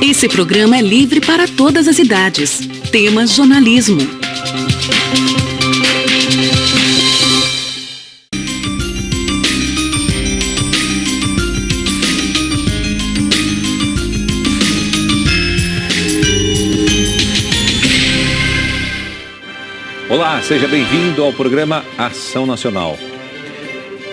Esse programa é livre para todas as idades. Tema jornalismo. Olá, seja bem-vindo ao programa Ação Nacional.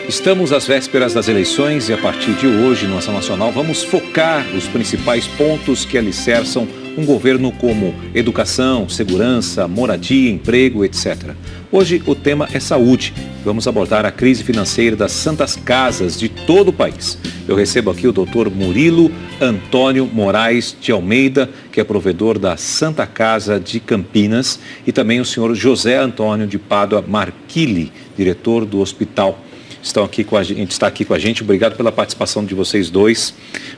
Estamos às vésperas das eleições e a partir de hoje, no Ação Nacional, vamos focar os principais pontos que alicerçam um governo como educação, segurança, moradia, emprego, etc. Hoje o tema é saúde. Vamos abordar a crise financeira das santas casas de todo o país. Eu recebo aqui o Dr. Murilo Antônio Moraes de Almeida, que é provedor da Santa Casa de Campinas, e também o senhor José Antônio de Pádua Marquilli, diretor do hospital. Está aqui com a gente. Obrigado pela participação de vocês dois,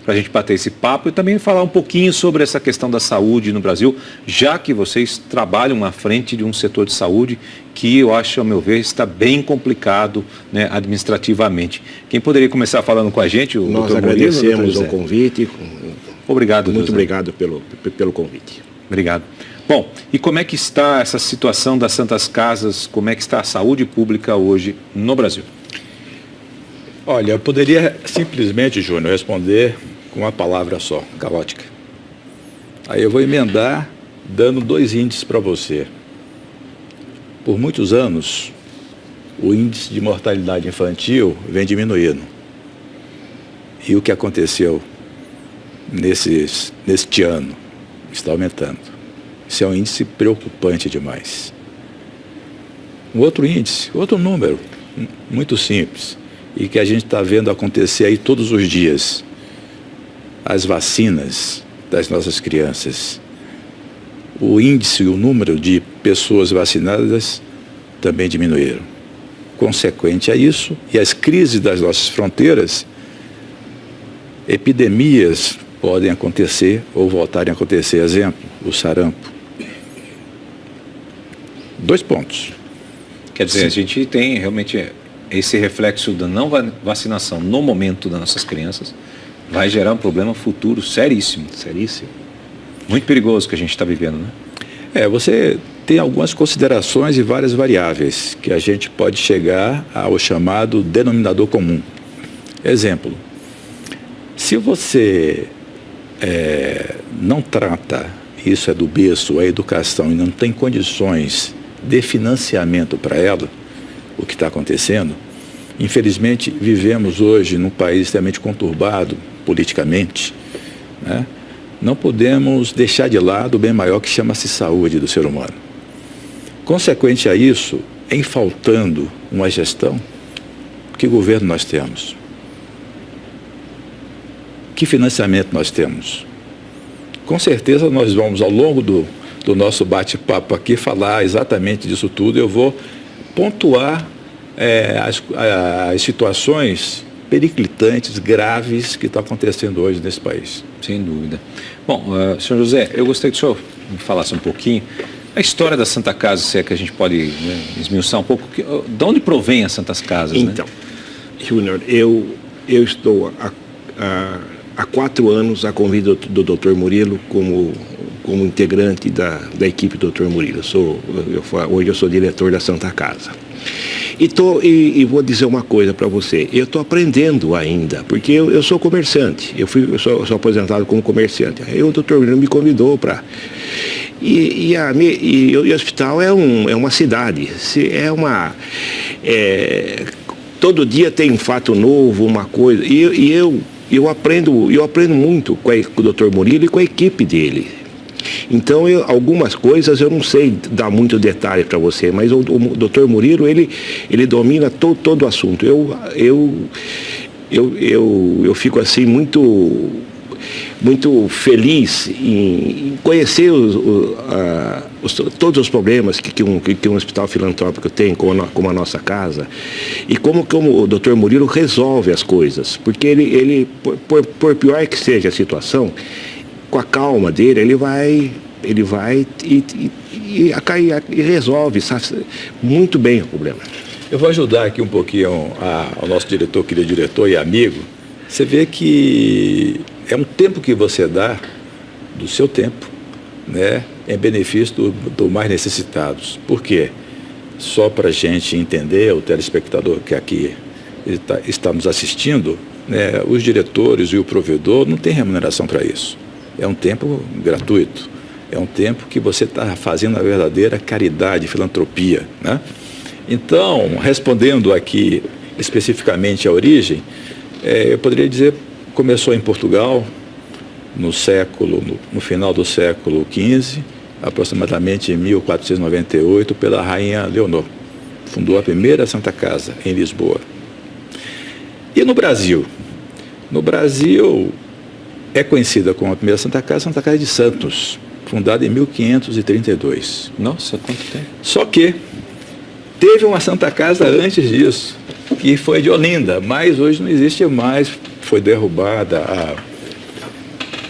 para a gente bater esse papo e também falar um pouquinho sobre essa questão da saúde no Brasil, já que vocês trabalham à frente de um setor de saúde que eu acho, ao meu ver, está bem complicado, né, administrativamente. Quem poderia começar falando com a gente? Nós agradecemos o convite. Obrigado, muito obrigado pelo convite. Obrigado. Bom, e como é que está essa situação das santas casas, como é que está a saúde pública hoje no Brasil? Olha, eu poderia simplesmente, Júnior, responder com uma palavra só, caótica. Aí eu vou emendar dando 2 índices para você. Por muitos anos, o índice de mortalidade infantil vem diminuindo. E o que aconteceu neste ano está aumentando. Isso é um índice preocupante demais. Um outro índice, outro número, muito simples, e que a gente está vendo acontecer aí todos os dias. As vacinas das nossas crianças. O índice e o número de pessoas vacinadas também diminuíram. Consequente a isso, e as crises das nossas fronteiras, epidemias podem acontecer ou voltarem a acontecer. Exemplo, o sarampo. 2 pontos. Quer dizer, a gente tem realmente esse reflexo da não vacinação no momento das nossas crianças, vai gerar um problema futuro seríssimo. Seríssimo. Muito perigoso que a gente está vivendo, né? Você tem algumas considerações e várias variáveis que a gente pode chegar ao chamado denominador comum. Exemplo, se você não trata, isso é do berço, a educação, e não tem condições de financiamento para ela, o que está acontecendo, infelizmente vivemos hoje num país extremamente conturbado politicamente, né? Não podemos deixar de lado o bem maior que chama-se saúde do ser humano. Consequente a isso, em faltando uma gestão, que governo nós temos? Que financiamento nós temos? Com certeza nós vamos, ao longo do nosso bate-papo aqui, falar exatamente disso tudo. Eu vou pontuar as situações periclitantes, graves, que estão acontecendo hoje nesse país. Sem dúvida. Bom, senhor José, eu gostaria que o senhor me falasse um pouquinho a história da Santa Casa, se é que a gente pode, né, esmiuçar um pouco. De onde provém as Santas Casas? Então, né? Júnior, eu estou há 4 anos a convite do Dr. Murilo como integrante da equipe do Dr. Murilo. Hoje eu sou diretor da Santa Casa. E vou dizer uma coisa para você, eu estou aprendendo ainda, porque eu sou comerciante, eu sou aposentado como comerciante. Aí o Dr. Murilo me convidou para... E o hospital é uma cidade, todo dia tem um fato novo, uma coisa, e eu aprendo muito com o Dr. Murilo e com a equipe dele. Então, algumas coisas eu não sei dar muito detalhe para você, mas o Dr. Murilo, ele domina todo o assunto. Eu fico assim muito feliz em conhecer todos os problemas que um hospital filantrópico tem, como a nossa casa, e como o Dr. Murilo resolve as coisas, porque ele por pior que seja a situação, com a calma dele, ele vai e resolve muito bem o problema. Eu vou ajudar aqui um pouquinho ao nosso diretor, querido diretor e amigo. Você vê que é um tempo que você dá do seu tempo, né, em benefício do mais necessitados. Por quê? Só para a gente entender, o telespectador que aqui está nos assistindo, né, os diretores e o provedor não têm remuneração para isso. É um tempo gratuito. É um tempo que você está fazendo a verdadeira caridade, filantropia, né? Então, respondendo aqui especificamente a origem, eu poderia dizer que começou em Portugal no final do século XV, aproximadamente em 1498, pela Rainha Leonor. Fundou a primeira Santa Casa em Lisboa. E no Brasil? No Brasil é conhecida como a primeira Santa Casa de Santos, fundada em 1532. Nossa, quanto tempo. Só que teve uma Santa Casa antes disso, que foi de Olinda, mas hoje não existe mais, foi derrubada há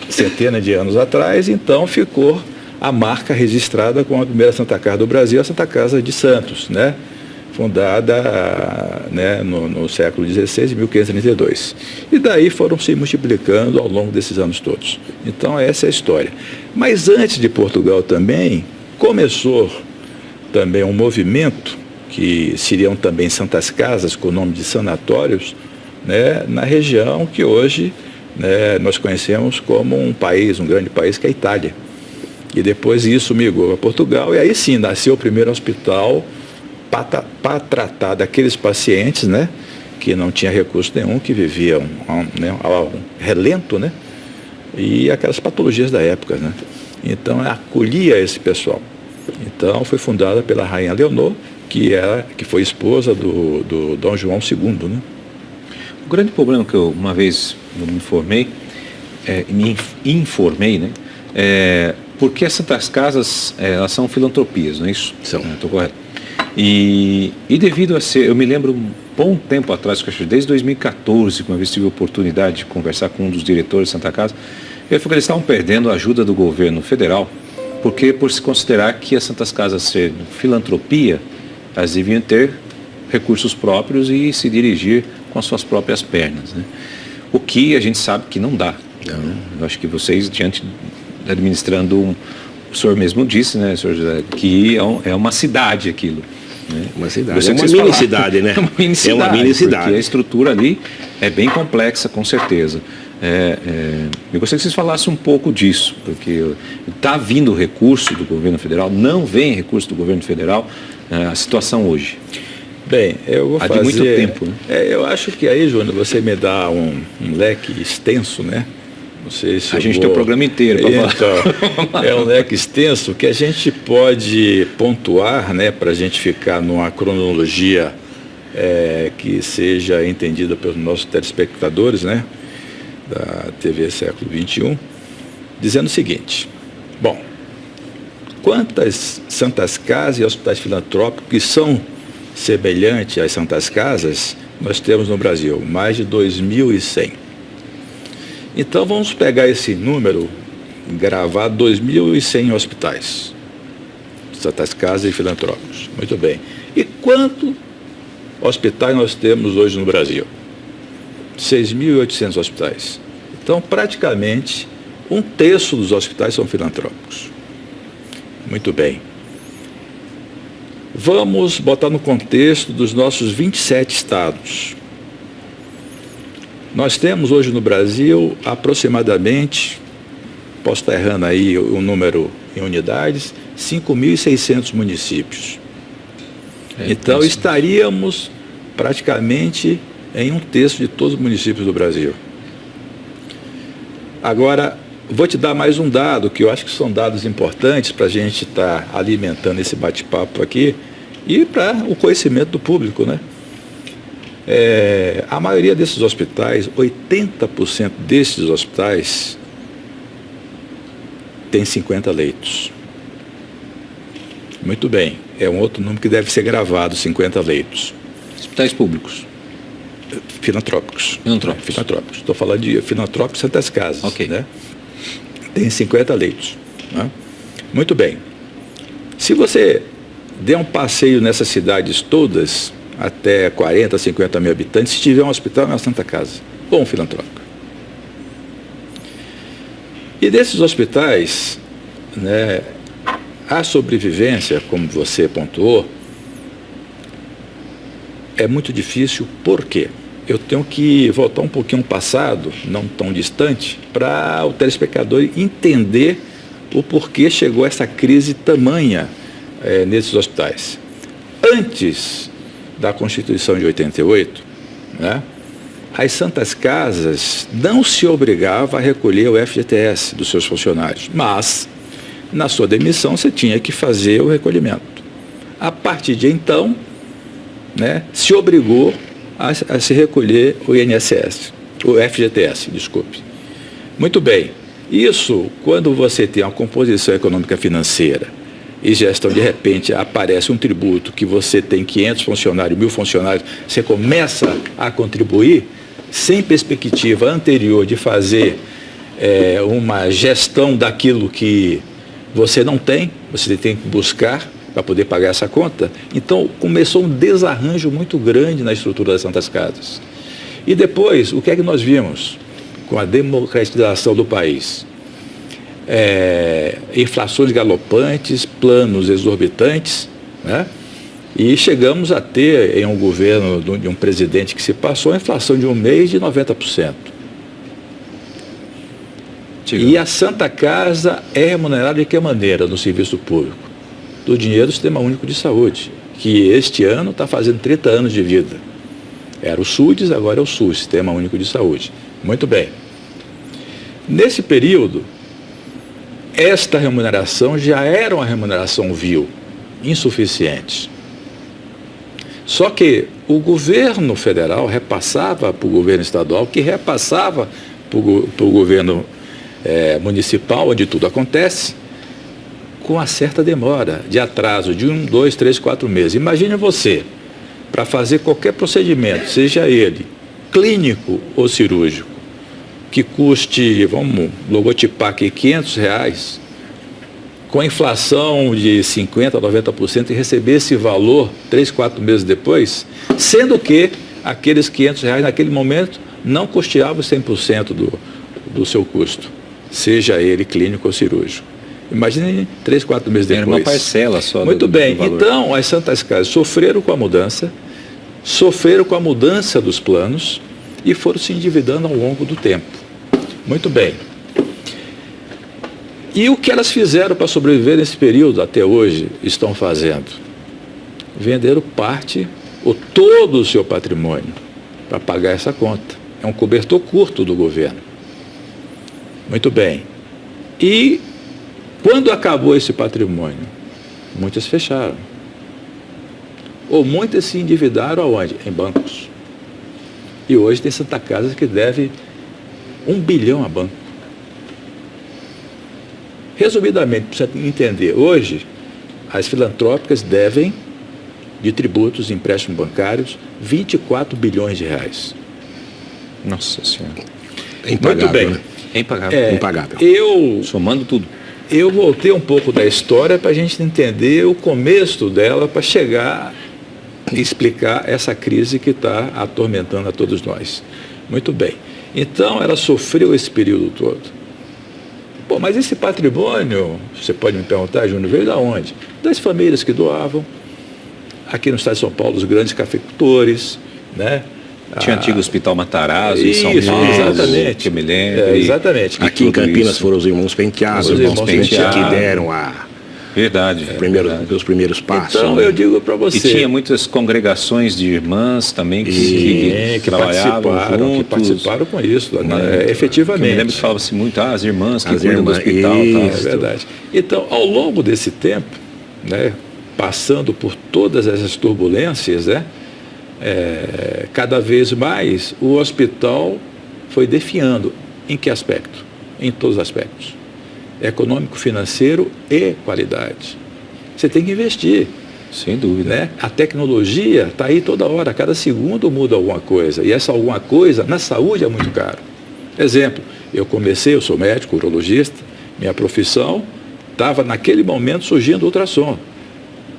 centenas de anos atrás, então ficou a marca registrada como a primeira Santa Casa do Brasil, a Santa Casa de Santos, né? Fundada, né, no século XVI, em 1532. E daí foram se multiplicando ao longo desses anos todos. Então essa é a história. Mas antes de Portugal também, começou também um movimento, que seriam também santas casas, com o nome de sanatórios, né, na região que hoje, né, nós conhecemos como um grande país, que é a Itália. E depois isso migrou a Portugal, e aí sim nasceu o primeiro hospital para tratar daqueles pacientes, né, que não tinha recurso nenhum, que viviam, né, ao relento, né, e aquelas patologias da época, né. Então acolhia esse pessoal. Então foi fundada pela Rainha Leonor, que foi esposa do Dom João II, né. O grande problema que eu uma vez me informei, né, porque as Santas Casas, elas são filantropias, não é isso? São. Estou correto. E devido a ser, eu me lembro um bom tempo atrás, acho que desde 2014, uma vez tive a oportunidade de conversar com um dos diretores de Santa Casa, ele falou que eles estavam perdendo a ajuda do governo federal, porque por se considerar que as Santas Casas ser filantropia, elas deviam ter recursos próprios e se dirigir com as suas próprias pernas, né? O que a gente sabe que não dá. Né? Eu acho que vocês, administrando o senhor mesmo disse, né, senhor José, que é uma cidade aquilo. Né? Uma cidade. É uma mini cidade, né? É uma mini cidade. É uma mini cidade. Porque a estrutura ali é bem complexa, com certeza. Eu gostaria que vocês falassem um pouco disso, porque está vindo recurso do governo federal, não vem recurso do governo federal, a situação hoje. Bem, eu vou fazer... Há de muito tempo, né? Eu acho que aí, Júnior, você me dá um leque extenso, né? Não sei se a gente tem o programa inteiro para falar. É um leque extenso que a gente pode pontuar, né, para a gente ficar numa cronologia que seja entendida pelos nossos telespectadores, né, da TV Século XXI, dizendo o seguinte: bom, quantas santas casas e hospitais filantrópicos que são semelhantes às santas casas nós temos no Brasil? Mais de 2.100. Então vamos pegar esse número, gravar 2.100 hospitais, santas casas e filantrópicos. Muito bem. E quantos hospitais nós temos hoje no Brasil? 6.800 hospitais. Então, praticamente, 1/3 dos hospitais são filantrópicos. Muito bem. Vamos botar no contexto dos nossos 27 estados. Nós temos hoje no Brasil aproximadamente, posso estar errando aí o número em unidades, 5.600 municípios. Então estaríamos praticamente em 1/3 de todos os municípios do Brasil. Agora, vou te dar mais um dado, que eu acho que são dados importantes para a gente estar alimentando esse bate-papo aqui e para o conhecimento do público, né? A maioria desses hospitais, 80% desses hospitais tem 50 leitos. Muito bem, é um outro número que deve ser gravado, 50 leitos. Hospitais públicos? Filantrópicos. Filantrópicos. Estou falando de filantrópicos Santas Casas. Ok. Né? Tem 50 leitos. Né? Muito bem. Se você der um passeio nessas cidades todas, até 40, 50 mil habitantes, se tiver um hospital, é uma Santa Casa, ou um filantrópico. E desses hospitais, né, a sobrevivência, como você pontuou, é muito difícil. Por quê? Eu tenho que voltar um pouquinho ao passado, não tão distante, para o telespectador entender o porquê chegou essa crise tamanha nesses hospitais. Antes da Constituição de 88, né, as Santas Casas não se obrigavam a recolher o FGTS dos seus funcionários, mas, na sua demissão, você tinha que fazer o recolhimento. A partir de então, né, se obrigou a se recolher o INSS, o FGTS, desculpe. Muito bem. Isso, quando você tem uma composição econômica financeira e gestão, de repente aparece um tributo que você tem 500 funcionários, 1.000 funcionários, você começa a contribuir sem perspectiva anterior de fazer uma gestão daquilo que você não tem, você tem que buscar para poder pagar essa conta. Então, começou um desarranjo muito grande na estrutura das Santas Casas. E depois, o que é que nós vimos com a democratização do país? Inflações galopantes, planos exorbitantes, né? E chegamos a ter, em um governo de um presidente que se passou, a inflação de um mês de 90%. E a Santa Casa é remunerada de que maneira no serviço público? Do dinheiro do Sistema Único de Saúde, que este ano está fazendo 30 anos de vida. Era o SUDES, agora é o SUS, Sistema Único de Saúde. Muito bem. Nesse período, esta remuneração já era uma remuneração vil, insuficiente. Só que o governo federal repassava para o governo estadual, que repassava para o governo municipal, onde tudo acontece, com uma certa demora, de atraso de 1, 2, 3, 4 meses. Imagine você, para fazer qualquer procedimento, seja ele clínico ou cirúrgico, que custe, vamos logotipar aqui, R$500, com a inflação de 50% a 90% e receber esse valor 3, 4 meses depois, sendo que aqueles R$500 naquele momento não custeavam 100% do seu custo, seja ele clínico ou cirúrgico. Imagine 3, 4 meses depois. Era uma parcela só. Muito bem. valor. Então, as Santas Casas sofreram com a mudança dos planos e foram se endividando ao longo do tempo. Muito bem. E o que elas fizeram para sobreviver nesse período, até hoje, estão fazendo? Venderam parte ou todo o seu patrimônio para pagar essa conta. É um cobertor curto do governo. Muito bem. E quando acabou esse patrimônio, muitas fecharam. Ou muitas se endividaram aonde? Em bancos. E hoje tem Santa Casa que deve 1 bilhão a banco. Resumidamente, para você entender, hoje as filantrópicas devem, de tributos e empréstimos bancários, 24 bilhões de reais. Nossa Senhora. É impagável, Muito bem. né? É impagável. Impagável. Somando tudo. Eu voltei um pouco da história para a gente entender o começo dela, para chegar e explicar essa crise que está atormentando a todos nós. Muito bem. Então, ela sofreu esse período todo. Pô, mas esse patrimônio, você pode me perguntar, Júnior, veio de onde? Das famílias que doavam. Aqui no estado de São Paulo, os grandes cafeicultores, né? Tinha antigo Hospital Matarazzo em São Paulo, exatamente. que eu me lembro. Exatamente. Aqui em Campinas foram os irmãos Penteado, Os irmãos Penteado. que deram Verdade. os primeiros passos. Então, eu digo para você. E tinha muitas congregações de irmãs também que trabalhavam que participaram com isso, né? Efetivamente. Eu me lembro que falava-se muito, as irmãs que As cuidam do irmãs, hospital. isso. Tal. É verdade. Então, ao longo desse tempo, né, passando por todas essas turbulências, né, cada vez mais o hospital foi definhando. Em que aspecto? Em todos os aspectos. Econômico, financeiro e qualidade. Você tem que investir. Sem dúvida. Né? A tecnologia está aí toda hora, cada segundo muda alguma coisa. E essa alguma coisa, na saúde, é muito caro. Exemplo, eu sou médico, urologista, minha profissão estava naquele momento surgindo o ultrassom.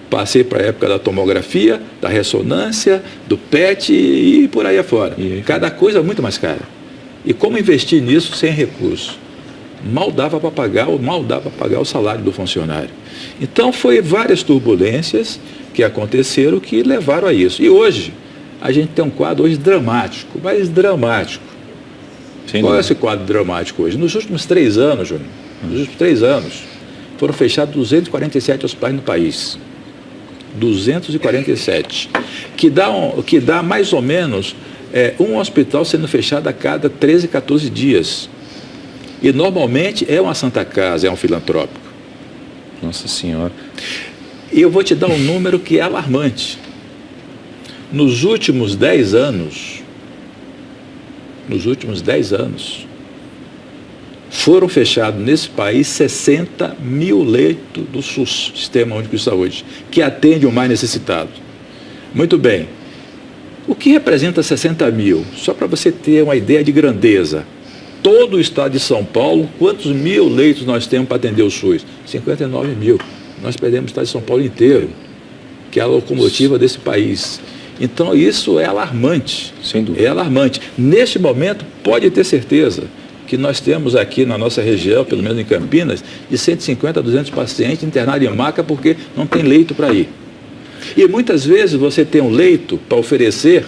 Passei para a época da tomografia, da ressonância, do PET e por aí afora. Cada coisa muito mais cara. E como investir nisso sem recurso? mal dava para pagar o salário do funcionário. Então, foi várias turbulências que aconteceram que levaram a isso. E hoje, a gente tem um quadro hoje dramático, mas dramático. Qual é esse quadro dramático hoje? Nos últimos 3 anos, Júnior, nos últimos 3 anos, foram fechados 247 hospitais no país. 247. Que dá mais ou menos um hospital sendo fechado a cada 13, 14 dias. E normalmente é uma Santa Casa, é um filantrópico. Nossa Senhora. E eu vou te dar um número que é alarmante. Nos últimos 10 anos, foram fechados nesse país 60 mil leitos do SUS, Sistema Único de Saúde, que atende o mais necessitado. Muito bem. O que representa 60 mil? Só para você ter uma ideia de grandeza. Todo o estado de São Paulo, quantos mil leitos nós temos para atender o SUS? 59 mil. Nós perdemos o estado de São Paulo inteiro, que é a locomotiva desse país. Então, isso é alarmante. Sem dúvida. É alarmante. Neste momento, pode ter certeza que nós temos aqui na nossa região, pelo menos em Campinas, de 150 a 200 pacientes internados em maca porque não tem leito para ir. E muitas vezes você tem um leito para oferecer,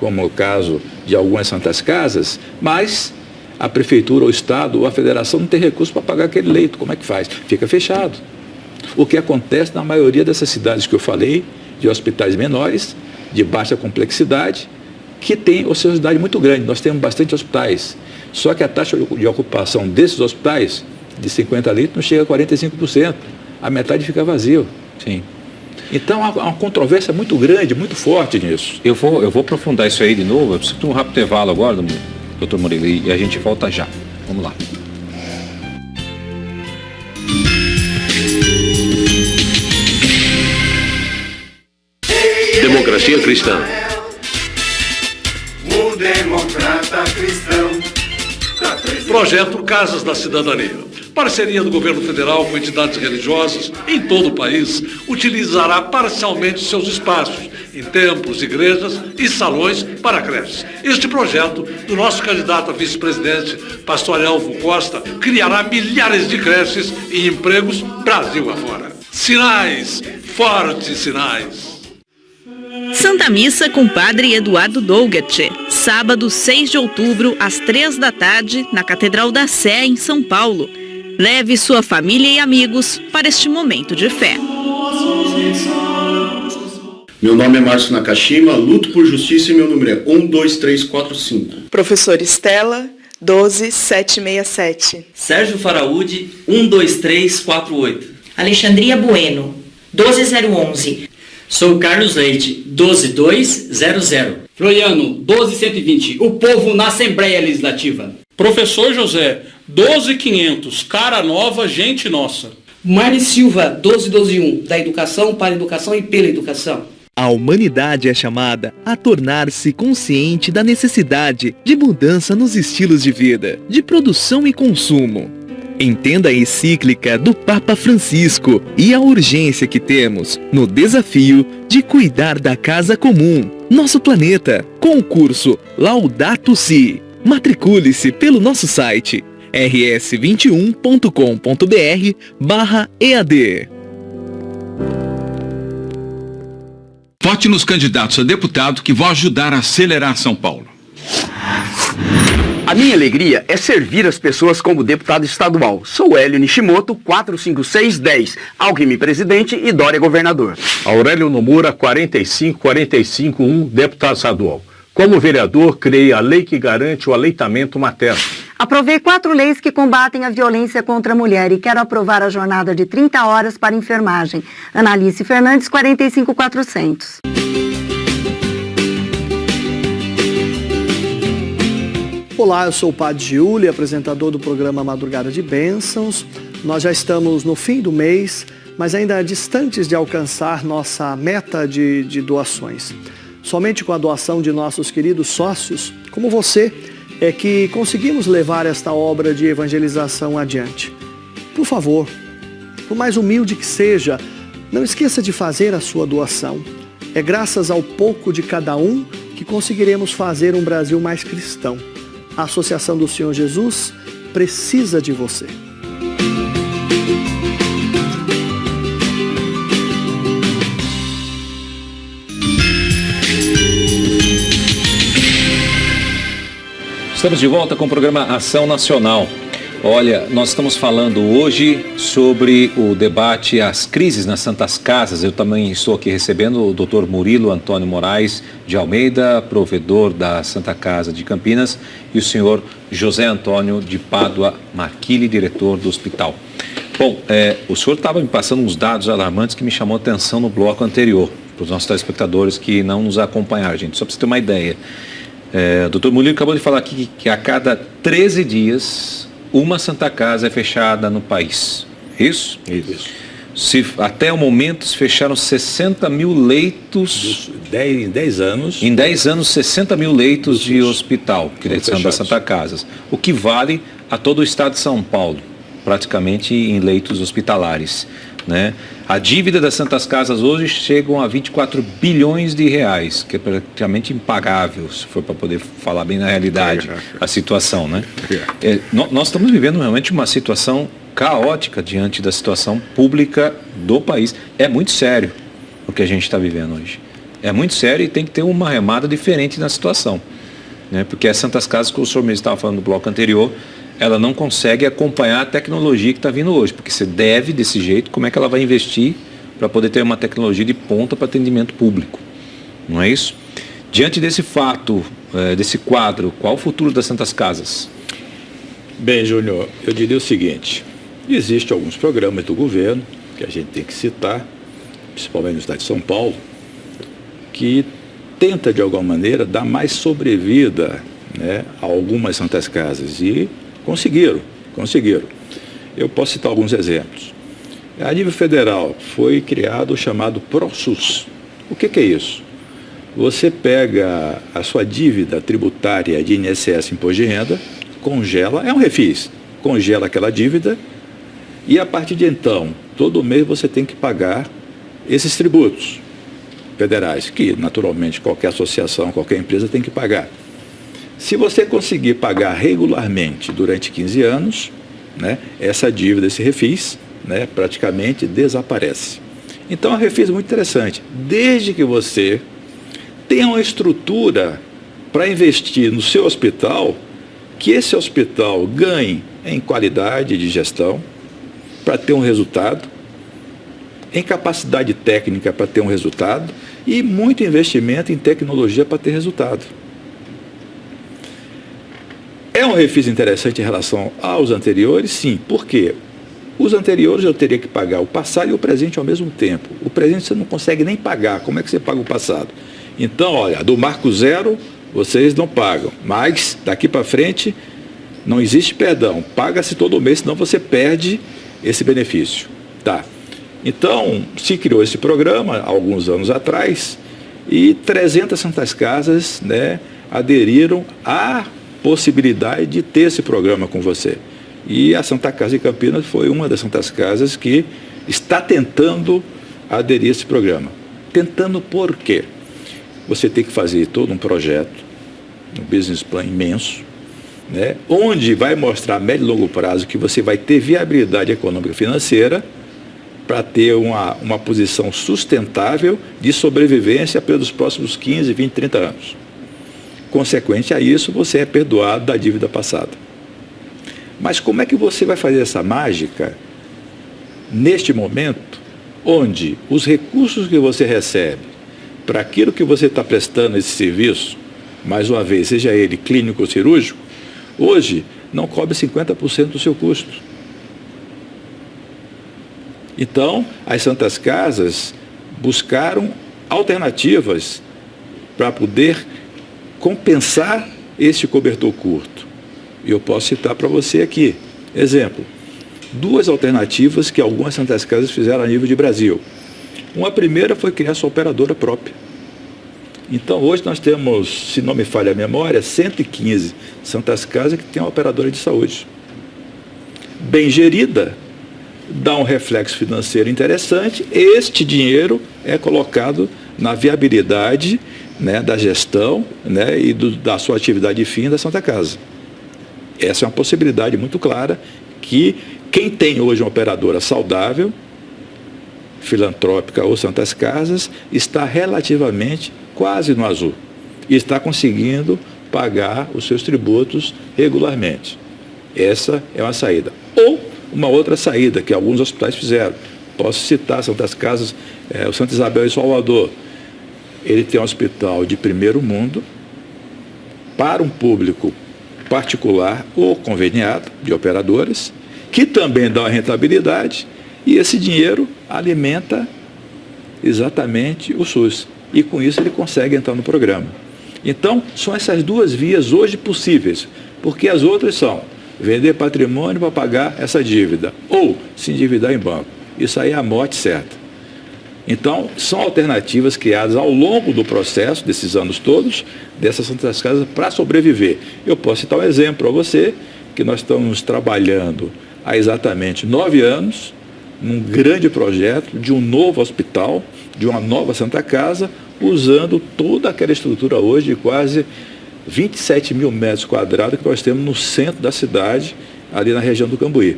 como o caso de algumas santas casas, mas a prefeitura, o estado ou a federação não tem recurso para pagar aquele leito. Como é que faz? Fica fechado. O que acontece na maioria dessas cidades que eu falei, de hospitais menores, de baixa complexidade, que tem ociosidade muito grande. Nós temos bastante hospitais. Só que a taxa de ocupação desses hospitais, de 50 leitos, não chega a 45%. A metade fica vazio. Sim. Então, há uma controvérsia muito grande, muito forte nisso. Eu vou aprofundar isso aí de novo. Eu preciso de um rápido intervalo agora, doutor Murilo, e a gente volta já. Vamos lá. Democracia Cristã. Um democrata cristão. Projeto Casas da Cidadania. Parceria do governo federal com entidades religiosas em todo o país, utilizará parcialmente seus espaços em templos, igrejas e salões para creches. Este projeto do nosso candidato a vice-presidente, pastor Elvo Costa, criará milhares de creches e empregos Brasil afora. Sinais, fortes sinais. Santa Missa com Padre Eduardo Dolgat, sábado 6 de outubro, às 3 da tarde, na Catedral da Sé, em São Paulo. Leve sua família e amigos para este momento de fé. Meu nome é Márcio Nakashima, luto por justiça e meu número é 12345. Professor Estela, 12767. Sérgio Faraúde, 12348. Alexandria Bueno, 12011. Sou Carlos Leite, 12200. Floriano, 12120. O povo na Assembleia Legislativa. Professor José, 12500. Cara nova, gente nossa. Mari Silva, 12121. Da educação, para a educação e pela educação. A humanidade é chamada a tornar-se consciente da necessidade de mudança nos estilos de vida, de produção e consumo. Entenda a encíclica do Papa Francisco e a urgência que temos no desafio de cuidar da casa comum, nosso planeta, com o curso Laudato Si. Matricule-se pelo nosso site rs21.com.br/EAD. Vote nos candidatos a deputado que vão ajudar a acelerar São Paulo. A minha alegria é servir as pessoas como deputado estadual. Sou Hélio Nishimoto, 45610, Alckmin presidente e Dória governador. Aurélio Nomura, 45451, deputado estadual. Como vereador, criei a lei que garante o aleitamento materno. Aprovei 4 leis que combatem a violência contra a mulher e quero aprovar a jornada de 30 horas para enfermagem. Analice Fernandes, 45400. Olá, eu sou o Padre Giuli, apresentador do programa Madrugada de Bênçãos. Nós já estamos no fim do mês, mas ainda distantes de alcançar nossa meta de doações. Somente com a doação de nossos queridos sócios, como você, é que conseguimos levar esta obra de evangelização adiante. Por favor, por mais humilde que seja, não esqueça de fazer a sua doação. É graças ao pouco de cada um que conseguiremos fazer um Brasil mais cristão. A Associação do Senhor Jesus precisa de você. Estamos de volta com o programa Ação Nacional. Olha, nós estamos falando hoje sobre o debate, as crises nas Santas Casas. Eu também estou aqui recebendo o Dr. Murilo Antônio Moraes de Almeida, provedor da Santa Casa de Campinas, e o senhor José Antônio de Pádua Marquilli, diretor do hospital. Bom, o senhor estava me passando uns dados alarmantes que me chamou a atenção no bloco anterior, para os nossos telespectadores que não nos acompanharam, gente, só para você ter uma ideia. O doutor Murilo acabou de falar aqui que a cada 13 dias uma Santa Casa é fechada no país. Isso? Isso. Até o momento se fecharam 60 mil leitos. Em 10 anos. Em 10 anos, 60 mil leitos de hospital, que são das Santa Casas. O que vale a todo o estado de São Paulo, praticamente em leitos hospitalares, né? A dívida das Santas Casas hoje chegam a 24 bilhões de reais, que é praticamente impagável, se for para poder falar bem na realidade, a situação, né? Nós estamos vivendo realmente uma situação caótica diante da situação pública do país. É muito sério o que a gente está vivendo hoje. É muito sério e tem que ter uma remada diferente na situação, né? Porque as Santas Casas, como o senhor mesmo estava falando no bloco anterior, ela não consegue acompanhar a tecnologia que está vindo hoje, porque você deve, desse jeito, como é que ela vai investir para poder ter uma tecnologia de ponta para atendimento público, não é isso? Diante desse fato, desse quadro, qual o futuro das Santas Casas? Bem, Júnior, eu diria o seguinte, existem alguns programas do governo, que a gente tem que citar, principalmente no estado de São Paulo, que tenta, de alguma maneira, dar mais sobrevida, né, a algumas Santas Casas, e conseguiram. Eu posso citar alguns exemplos. A nível federal foi criado o chamado ProSUS. O que é isso? Você pega a sua dívida tributária de INSS, Imposto de Renda, congela, é um refis, congela aquela dívida e a partir de então, todo mês você tem que pagar esses tributos federais, que naturalmente qualquer associação, qualquer empresa tem que pagar. Se você conseguir pagar regularmente durante 15 anos, né, essa dívida, esse refis, né, praticamente desaparece. Então, é um refis muito interessante. Desde que você tenha uma estrutura para investir no seu hospital, que esse hospital ganhe em qualidade de gestão, para ter um resultado, em capacidade técnica para ter um resultado, e muito investimento em tecnologia para ter resultado. É um refis interessante em relação aos anteriores? Sim. Por quê? Os anteriores eu teria que pagar o passado e o presente ao mesmo tempo. O presente você não consegue nem pagar. Como é que você paga o passado? Então, olha, do marco zero vocês não pagam. Mas, daqui para frente, não existe perdão. Paga-se todo mês, senão você perde esse benefício. Tá. Então, se criou esse programa há alguns anos atrás e 300 Santas Casas, né, aderiram à possibilidade de ter esse programa com você. E a Santa Casa de Campinas foi uma das Santas Casas que está tentando aderir a esse programa. Tentando por quê? Você tem que fazer todo um projeto, um business plan imenso, né, onde vai mostrar a médio e longo prazo que você vai ter viabilidade econômica e financeira para ter uma posição sustentável de sobrevivência pelos próximos 15, 20, 30 anos. Consequente a isso, você é perdoado da dívida passada. Mas como é que você vai fazer essa mágica neste momento, onde os recursos que você recebe para aquilo que você está prestando esse serviço, mais uma vez, seja ele clínico ou cirúrgico, hoje não cobre 50% do seu custo. Então, as Santas Casas buscaram alternativas para poder compensar este cobertor curto. E eu posso citar para você aqui, exemplo, 2 alternativas que algumas Santas Casas fizeram a nível de Brasil. Uma primeira foi criar sua operadora própria. Então hoje nós temos, se não me falha a memória, 115 Santas Casas que têm uma operadora de saúde. Bem gerida, dá um reflexo financeiro interessante, este dinheiro é colocado na viabilidade, né, da gestão, né, e da sua atividade fim da Santa Casa. Essa é uma possibilidade muito clara que quem tem hoje uma operadora saudável, filantrópica ou Santas Casas, está relativamente quase no azul e está conseguindo pagar os seus tributos regularmente. Essa é uma saída. Ou uma outra saída que alguns hospitais fizeram. Posso citar Santas Casas, o Santa Isabel em Salvador. Ele tem um hospital de primeiro mundo para um público particular ou conveniado de operadores, que também dá uma rentabilidade, e esse dinheiro alimenta exatamente o SUS. E com isso ele consegue entrar no programa. Então, são essas duas vias hoje possíveis, porque as outras são vender patrimônio para pagar essa dívida, ou se endividar em banco. Isso aí é a morte certa. Então, são alternativas criadas ao longo do processo, desses anos todos, dessas Santas Casas, para sobreviver. Eu posso citar um exemplo para você, que nós estamos trabalhando há exatamente 9 anos, num grande projeto de um novo hospital, de uma nova Santa Casa, usando toda aquela estrutura hoje de quase 27 mil metros quadrados que nós temos no centro da cidade, ali na região do Cambuí.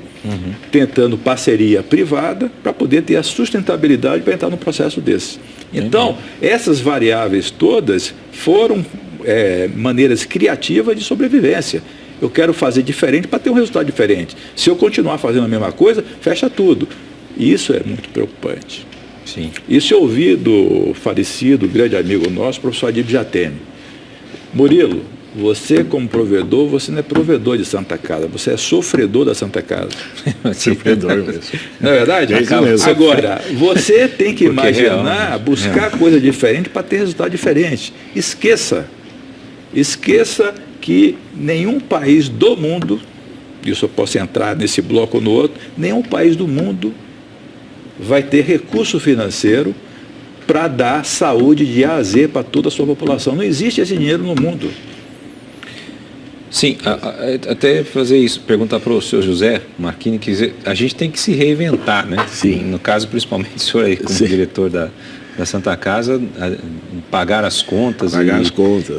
Tentando parceria privada para poder ter a sustentabilidade para entrar num processo desse. Então, essas variáveis todas foram maneiras criativas de sobrevivência. Eu quero fazer diferente para ter um resultado diferente. Se eu continuar fazendo a mesma coisa, fecha tudo. E isso é muito preocupante. Sim. Isso eu ouvi do falecido, grande amigo nosso, professor Adib Jatene. Murilo, você como provedor, você não é provedor de Santa Casa, você é sofredor da Santa Casa. Sofredor mesmo. Não é verdade? É isso mesmo. Agora, você tem que imaginar, buscar coisa diferente para ter resultado diferente. Esqueça que nenhum país do mundo, isso eu posso entrar nesse bloco ou no outro, nenhum país do mundo vai ter recurso financeiro para dar saúde de A a Z para toda a sua população. Não existe esse dinheiro no mundo. Sim, até fazer isso, perguntar para o senhor José Marchini, que a gente tem que se reinventar, né? Sim. No caso, principalmente o senhor aí, como diretor da Santa Casa, pagar as contas,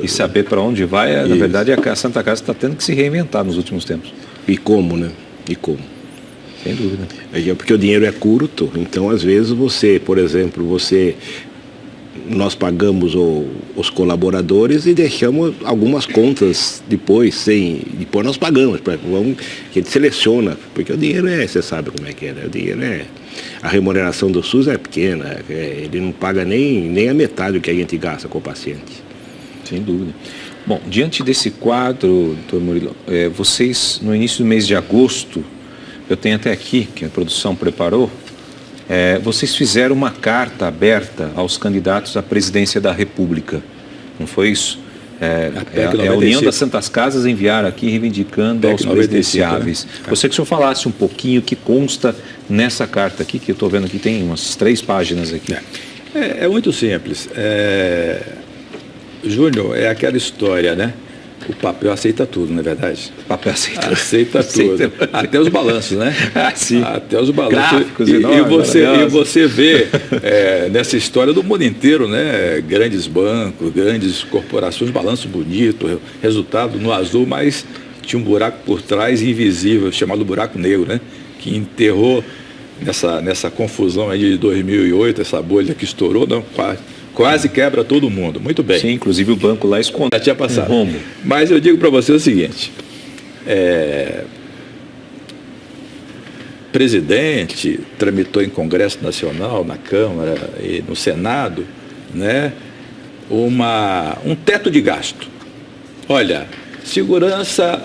e saber para onde vai. Na verdade, a Santa Casa está tendo que se reinventar nos últimos tempos. E como, né? E como? Sem dúvida. Porque o dinheiro é curto, então às vezes você, por exemplo, nós pagamos os colaboradores e deixamos algumas contas depois nós pagamos, a gente seleciona, porque o dinheiro você sabe como é que é, né? O dinheiro a remuneração do SUS é pequena, ele não paga nem a metade do que a gente gasta com o paciente. Sem dúvida. Bom, diante desse quadro, doutor Murilo, vocês no início do mês de agosto, eu tenho até aqui, que a produção preparou, vocês fizeram uma carta aberta aos candidatos à presidência da República, não foi isso? A União das Santas Casas enviaram aqui reivindicando aos presidenciáveis. Né? Você que o senhor falasse um pouquinho o que consta nessa carta aqui, que eu estou vendo aqui, tem umas 3 páginas aqui. É muito simples. Júnior, é aquela história, né? O papel aceita tudo, não é verdade? O papel aceita tudo. Até os balanços, né? Sim. Até os balanços. Gráficos e você vê nessa história do mundo inteiro, né? Grandes bancos, grandes corporações, balanço bonito, resultado no azul, mas tinha um buraco por trás invisível, chamado buraco negro, né? Que enterrou nessa confusão aí de 2008, essa bolha que estourou, não, quase quebra todo mundo. Muito bem. Sim, inclusive o banco lá escondeu. Já tinha passado. Mas eu digo para você o seguinte, presidente tramitou em Congresso Nacional, na Câmara e no Senado, né, um teto de gasto. Olha, segurança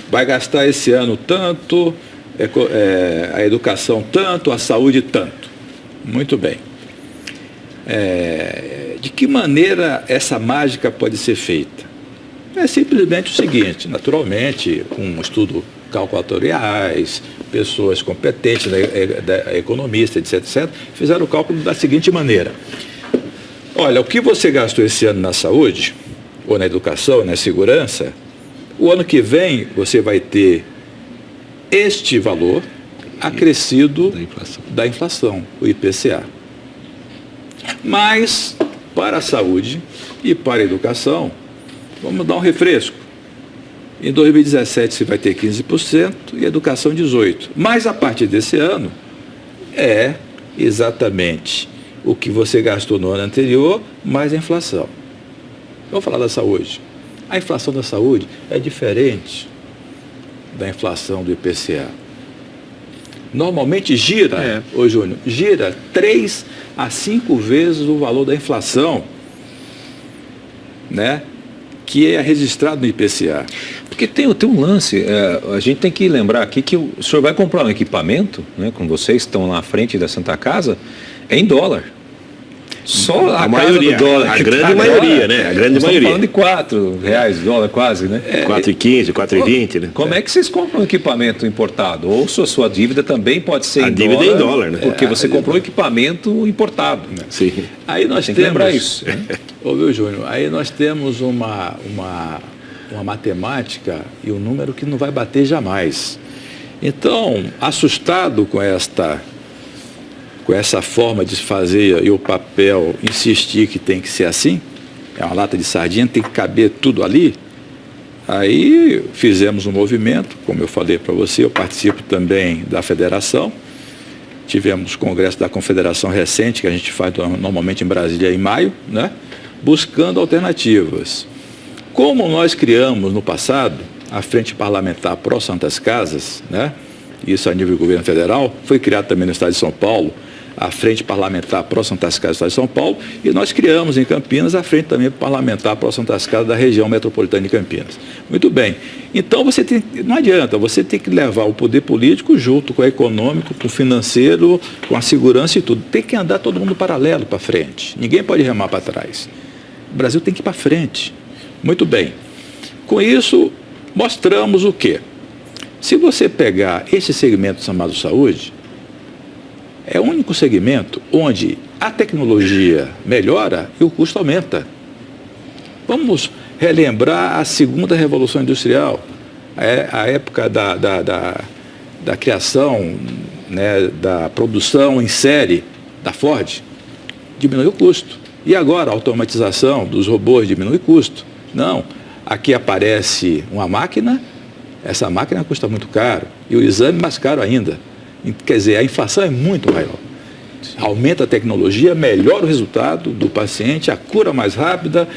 vai gastar esse ano tanto, a educação tanto, a saúde tanto. Muito bem. De que maneira essa mágica pode ser feita? É simplesmente o seguinte, naturalmente, com estudo calculatoriais, pessoas competentes, economistas, etc., fizeram o cálculo da seguinte maneira. Olha, o que você gastou esse ano na saúde, ou na educação, na segurança, o ano que vem você vai ter este valor acrescido da inflação, o IPCA. Mas, para a saúde e para a educação, vamos dar um refresco. Em 2017 você vai ter 15% e educação 18%. Mas a partir desse ano é exatamente o que você gastou no ano anterior, mais a inflação. Vamos falar da saúde. A inflação da saúde é diferente da inflação do IPCA. Normalmente gira, ô Júnior, gira 3 a 5 vezes o valor da inflação, né, que é registrado no IPCA. Porque tem um lance, a gente tem que lembrar aqui que o senhor vai comprar um equipamento, né, com vocês que estão lá à frente da Santa Casa, é em dólar. Só a maioria, do dólar. A grande maioria, né? A grande maioria. Estamos falando de R$4 dólar quase, né? 4,15, 4,20, né? Como é que vocês compram um equipamento importado? Ou sua dívida também pode ser em dólar? A dívida é em dólar, né? Porque você comprou um equipamento importado. Né? Sim. Aí nós tem que lembrar isso. Né? Ouviu, Júnior? Aí nós temos uma matemática e um número que não vai bater jamais. Então, assustado com essa forma de fazer e o papel insistir que tem que ser assim, é uma lata de sardinha, tem que caber tudo ali. Aí fizemos um movimento, como eu falei para você, eu participo também da federação, tivemos o congresso da confederação recente, que a gente faz normalmente em Brasília em maio, né, buscando alternativas. Como nós criamos no passado a Frente Parlamentar Pró Santas Casas, né, isso a nível do governo federal, foi criado também no estado de São Paulo, a Frente Parlamentar Pró Santas Casas do Estado de São Paulo, e nós criamos em Campinas a Frente também Parlamentar Pró Santas Casas da região metropolitana de Campinas. Muito bem. Então não adianta, você tem que levar o poder político junto com o econômico, com o financeiro, com a segurança e tudo. Tem que andar todo mundo paralelo para frente. Ninguém pode remar para trás. O Brasil tem que ir para frente. Muito bem. Com isso, mostramos o quê? Se você pegar esse segmento chamado saúde, é o único segmento onde a tecnologia melhora e o custo aumenta. Vamos relembrar a segunda revolução industrial, a época da criação, né, da produção em série da Ford, diminuiu o custo. E agora a automatização dos robôs diminui o custo. Não, aqui aparece uma máquina, essa máquina custa muito caro e o exame mais caro ainda. Quer dizer, a inflação é muito maior. Aumenta a tecnologia, melhora o resultado do paciente, a cura mais rápida,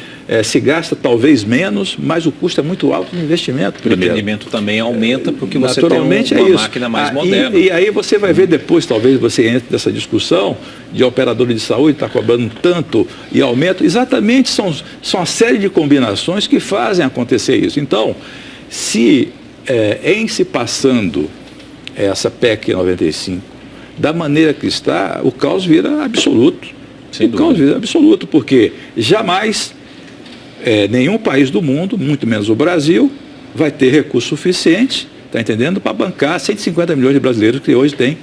se gasta talvez menos, mas o custo é muito alto no investimento. O rendimento também aumenta porque você naturalmente tem uma máquina mais moderna. E aí você vai ver depois, talvez você entre nessa discussão de operador de saúde, está cobrando tanto e aumenta. Exatamente, são uma série de combinações que fazem acontecer isso. Então, em se passando essa PEC 95, da maneira que está, o caos vira absoluto. O caos vira absoluto, porque jamais nenhum país do mundo, muito menos o Brasil, vai ter recurso suficiente, está entendendo, para bancar 150 milhões de brasileiros que hoje tem,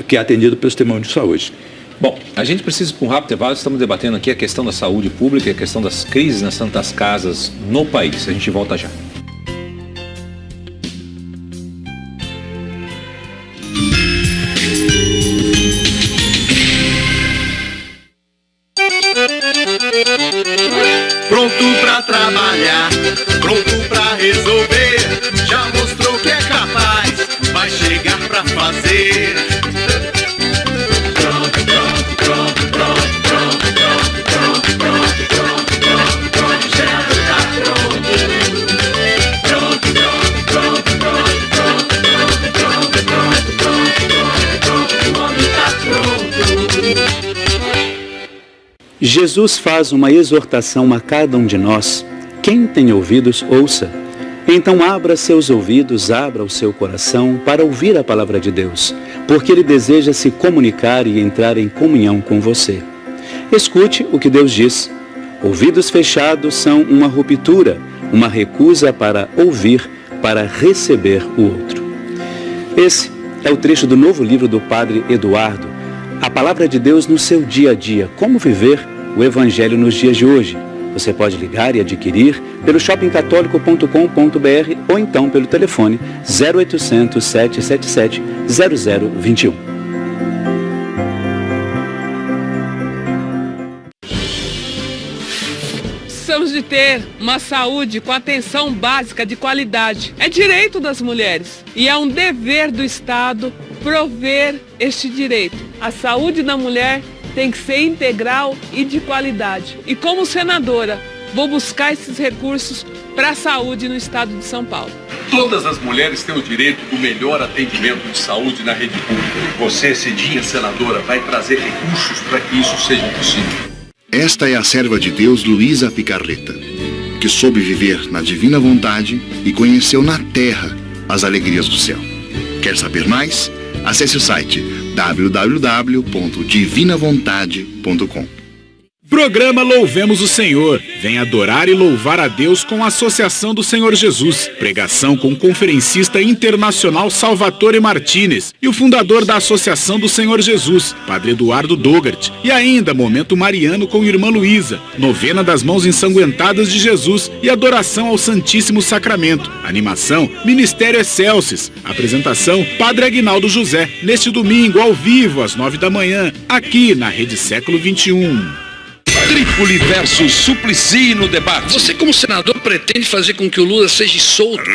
que é atendido pelo sistema único de saúde. Bom, a gente precisa para um rápido intervalo, estamos debatendo aqui a questão da saúde pública e a questão das crises nas santas casas no país. A gente volta já. Pronto pra trabalhar, pronto pra resolver. Já mostrou que é capaz, vai chegar pra fazer. Pronto, pronto, pronto, pronto, pronto, pronto, pronto, pronto, pronto, pronto, já tá pronto. Pronto, pronto, pronto, pronto, pronto, pronto, pronto, pronto, pronto, o homem tá pronto. Jesus faz uma exortação a cada um de nós. Quem tem ouvidos, ouça. Então abra seus ouvidos, abra o seu coração para ouvir a palavra de Deus, porque Ele deseja se comunicar e entrar em comunhão com você. Escute o que Deus diz. Ouvidos fechados são uma ruptura, uma recusa para ouvir, para receber o outro. Esse é o trecho do novo livro do Padre Eduardo, A Palavra de Deus no seu dia a dia, como viver o Evangelho nos dias de hoje. Você pode ligar e adquirir pelo shoppingcatólico.com.br ou então pelo telefone 0800 777 0021. precisamos de ter uma saúde com atenção básica de qualidade. É direito das mulheres e é um dever do Estado prover este direito. A saúde da mulher tem que ser integral e de qualidade. E como senadora, vou buscar esses recursos para a saúde no estado de São Paulo. Todas as mulheres têm o direito do melhor atendimento de saúde na rede pública. Você, Cidinha, senadora, vai trazer recursos para que isso seja possível. Esta é a serva de Deus Luísa Picarreta, que soube viver na divina vontade e conheceu na terra as alegrias do céu. Quer saber mais? Acesse o site www.divinavontade.com. Programa Louvemos o Senhor. Vem adorar e louvar a Deus com a Associação do Senhor Jesus. Pregação com o conferencista internacional Salvatore Martinez e o fundador da Associação do Senhor Jesus, Padre Eduardo Dogart. E ainda Momento Mariano com Irmã Luísa, Novena das Mãos Ensanguentadas de Jesus e adoração ao Santíssimo Sacramento. Animação, Ministério Excelsis. Apresentação, Padre Aguinaldo José. Neste domingo, ao vivo, às 9 da manhã, aqui na Rede Século XXI. Trípoli versus Suplicy no debate. Você, como senador, pretende fazer com que o Lula seja solto?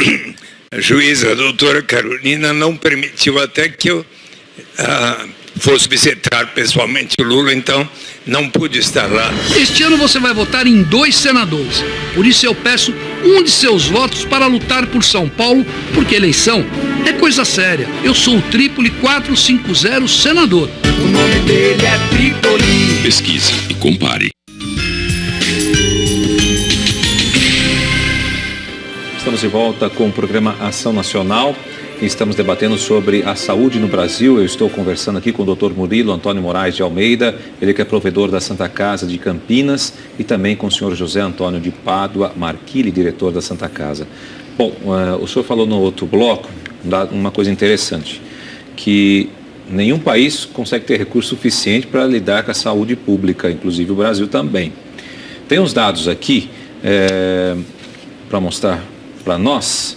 A juíza, a doutora Carolina, não permitiu até que eu fosse visitar pessoalmente o Lula, então não pude estar lá. Este ano você vai votar em 2 senadores. Por isso eu peço um de seus votos para lutar por São Paulo, porque eleição é coisa séria. Eu sou o Trípoli 450 senador. O nome dele é Trípoli. Pesquise e compare. Estamos de volta com o programa Ação Nacional e estamos debatendo sobre a saúde no Brasil. Eu estou conversando aqui com o Dr. Murilo Antônio Moraes de Almeida, ele que é provedor da Santa Casa de Campinas, e também com o senhor José Antônio de Pádua Marquilli, diretor da Santa Casa. Bom, o senhor falou no outro bloco uma coisa interessante, que nenhum país consegue ter recurso suficiente para lidar com a saúde pública, inclusive o Brasil também. Tem uns dados aqui para mostrar para nós.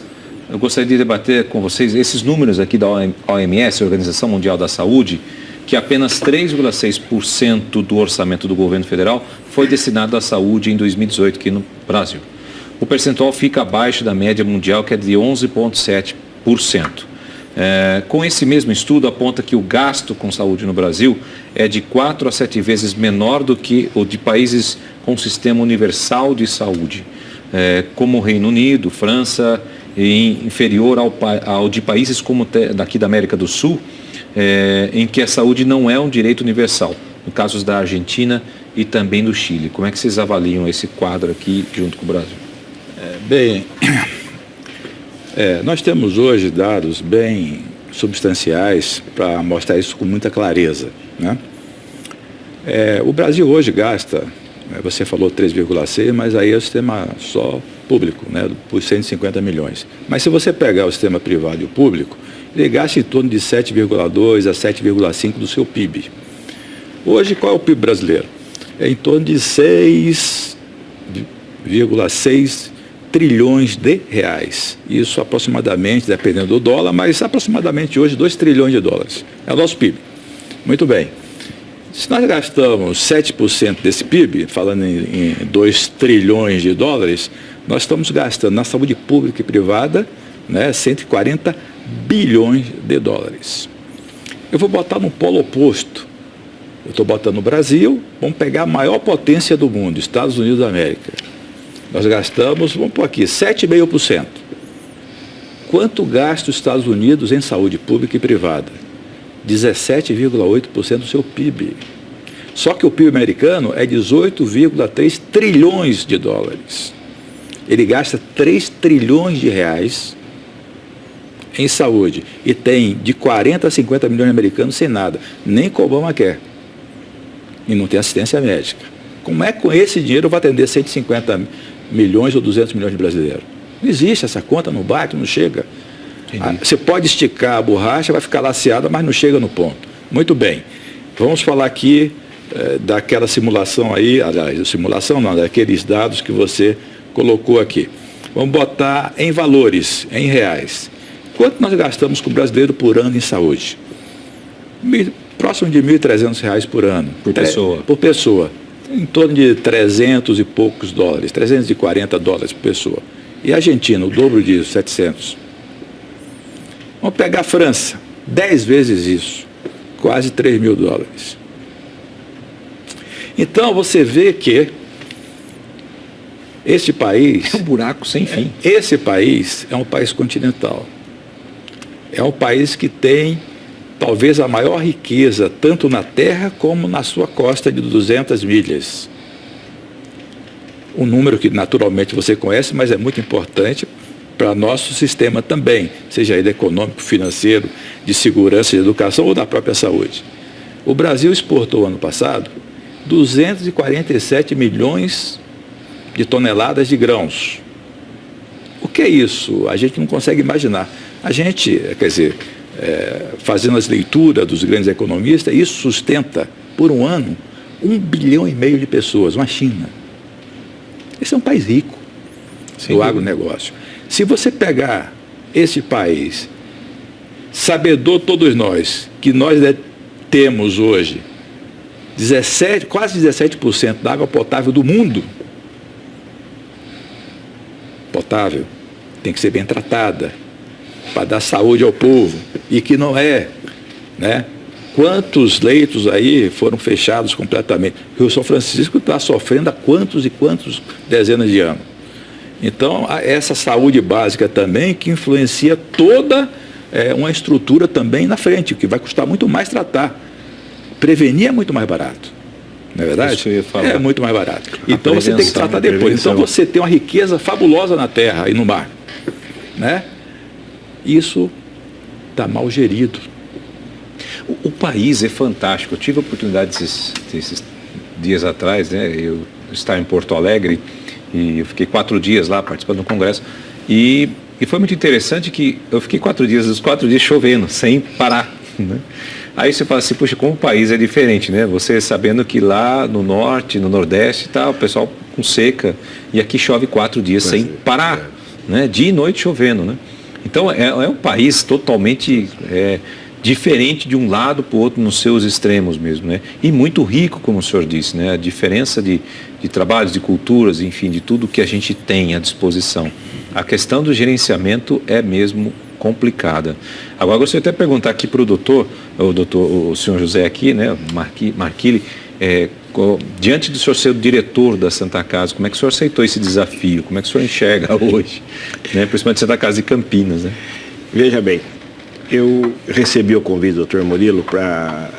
Eu gostaria de debater com vocês esses números aqui da OMS, Organização Mundial da Saúde, que apenas 3,6% do orçamento do governo federal foi destinado à saúde em 2018 aqui no Brasil. O percentual fica abaixo da média mundial, que é de 11,7%. Com esse mesmo estudo, aponta que o gasto com saúde no Brasil é de 4 a 7 vezes menor do que o de países com sistema universal de saúde, como o Reino Unido, França, e inferior ao de países como daqui da América do Sul, em que a saúde não é um direito universal, no caso da Argentina e também do Chile. Como é que vocês avaliam esse quadro aqui junto com o Brasil? Nós temos hoje dados bem substanciais para mostrar isso com muita clareza, né? O Brasil hoje gasta, você falou 3,6, mas aí é o sistema só público, né, por 150 milhões. Mas se você pegar o sistema privado e o público, ele gasta em torno de 7,2 a 7,5 do seu PIB. Hoje, qual é o PIB brasileiro? É em torno de 6,6 trilhões de reais. Isso aproximadamente, dependendo do dólar, mas aproximadamente hoje 2 trilhões de dólares. É o nosso PIB. Muito bem. Se nós gastamos 7% desse PIB, falando em 2 trilhões de dólares, nós estamos gastando na saúde pública e privada, né, 140 bilhões de dólares. Eu vou botar no polo oposto. Eu estou botando o Brasil, vamos pegar a maior potência do mundo, Estados Unidos da América. Nós gastamos, vamos pôr aqui, 7,5%. Quanto gasta os Estados Unidos em saúde pública e privada? 17,8% do seu PIB. Só que o PIB americano é 18,3 trilhões de dólares. Ele gasta 3 trilhões de reais em saúde e tem de 40 a 50 milhões de americanos sem nada, nem com o Obamacare. E não tem assistência médica. Como é que com esse dinheiro eu vou atender 150 milhões ou 200 milhões de brasileiros? Não existe, essa conta não bate, não chega. Você pode esticar a borracha, vai ficar laceada, mas não chega no ponto. Muito bem. Vamos falar aqui daquela simulação aí, aliás, simulação não, daqueles dados que você colocou aqui. Vamos botar em valores, em reais. Quanto nós gastamos com o brasileiro por ano em saúde? Próximo de R$ 1.300 por ano. Por pessoa. Por pessoa. em torno de 300 e poucos dólares, 340 dólares por pessoa. E a Argentina, o dobro disso, 700. Vamos pegar a França, 10 vezes isso, quase 3 mil dólares. Então você vê que este país... É um buraco sem fim. Esse país é um país continental. É um país que tem talvez a maior riqueza, tanto na terra como na sua costa de 200 milhas. Um número que naturalmente você conhece, mas é muito importante para nosso sistema também, seja ele econômico, financeiro, de segurança, de educação ou da própria saúde. O Brasil exportou ano passado 247 milhões de toneladas de grãos. O que é isso? A gente não consegue imaginar. A gente, quer dizer, fazendo as leituras dos grandes economistas, isso sustenta, por um ano, 1,5 bilhão de pessoas, uma China. Esse é um país rico, do agronegócio. Se você pegar esse país, sabedor todos nós, que nós temos hoje quase 17% da água potável do mundo, potável, tem que ser bem tratada, para dar saúde ao povo, e que não é, né? Quantos leitos aí foram fechados completamente? O Rio São Francisco está sofrendo há quantos e quantos dezenas de anos. Então, essa saúde básica também que influencia toda uma estrutura também na frente, que vai custar muito mais tratar. Prevenir é muito mais barato. Não é verdade? Isso eu ia falar. É muito mais barato. Então você tem que tratar depois. Prevenção. Então você tem uma riqueza fabulosa na terra e no mar, né? Isso está mal gerido. O país é fantástico. Eu tive a oportunidade esses dias atrás, né, eu estar em Porto Alegre, e eu fiquei 4 dias lá participando do congresso, e foi muito interessante que eu fiquei 4 dias, os 4 dias chovendo, sem parar, né? Aí você fala assim, puxa, como o país é diferente, né? Você sabendo que lá no norte, no nordeste, tá o pessoal com seca, e aqui chove 4 dias sem parar, né? Dia e noite chovendo, né? Então é um país totalmente diferente de um lado para o outro nos seus extremos mesmo, né? E muito rico, como o senhor disse, né? A diferença de trabalhos, de culturas, enfim, de tudo que a gente tem à disposição. A questão do gerenciamento é mesmo complicada. Agora eu gostaria até de perguntar aqui para o senhor José aqui, né? Marquilli, diante do senhor ser o diretor da Santa Casa, como é que o senhor aceitou esse desafio? Como é que o senhor enxerga hoje, né? Principalmente Santa Casa de Campinas, né? Veja bem, eu recebi o convite do Dr. Murilo para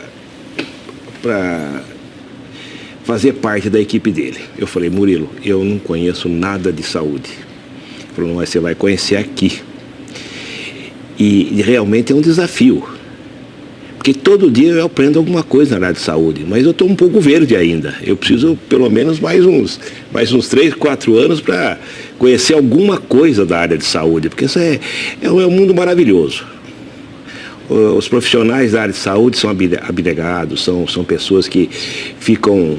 fazer parte da equipe dele. Eu falei, Murilo, eu não conheço nada de saúde. Ele falou, mas você vai conhecer aqui. E realmente é um desafio. Porque todo dia eu aprendo alguma coisa na área de saúde, mas eu estou um pouco verde ainda. Eu preciso pelo menos mais uns 3, 4 anos para conhecer alguma coisa da área de saúde, porque isso é um mundo maravilhoso. Os profissionais da área de saúde são abnegados, são pessoas que ficam,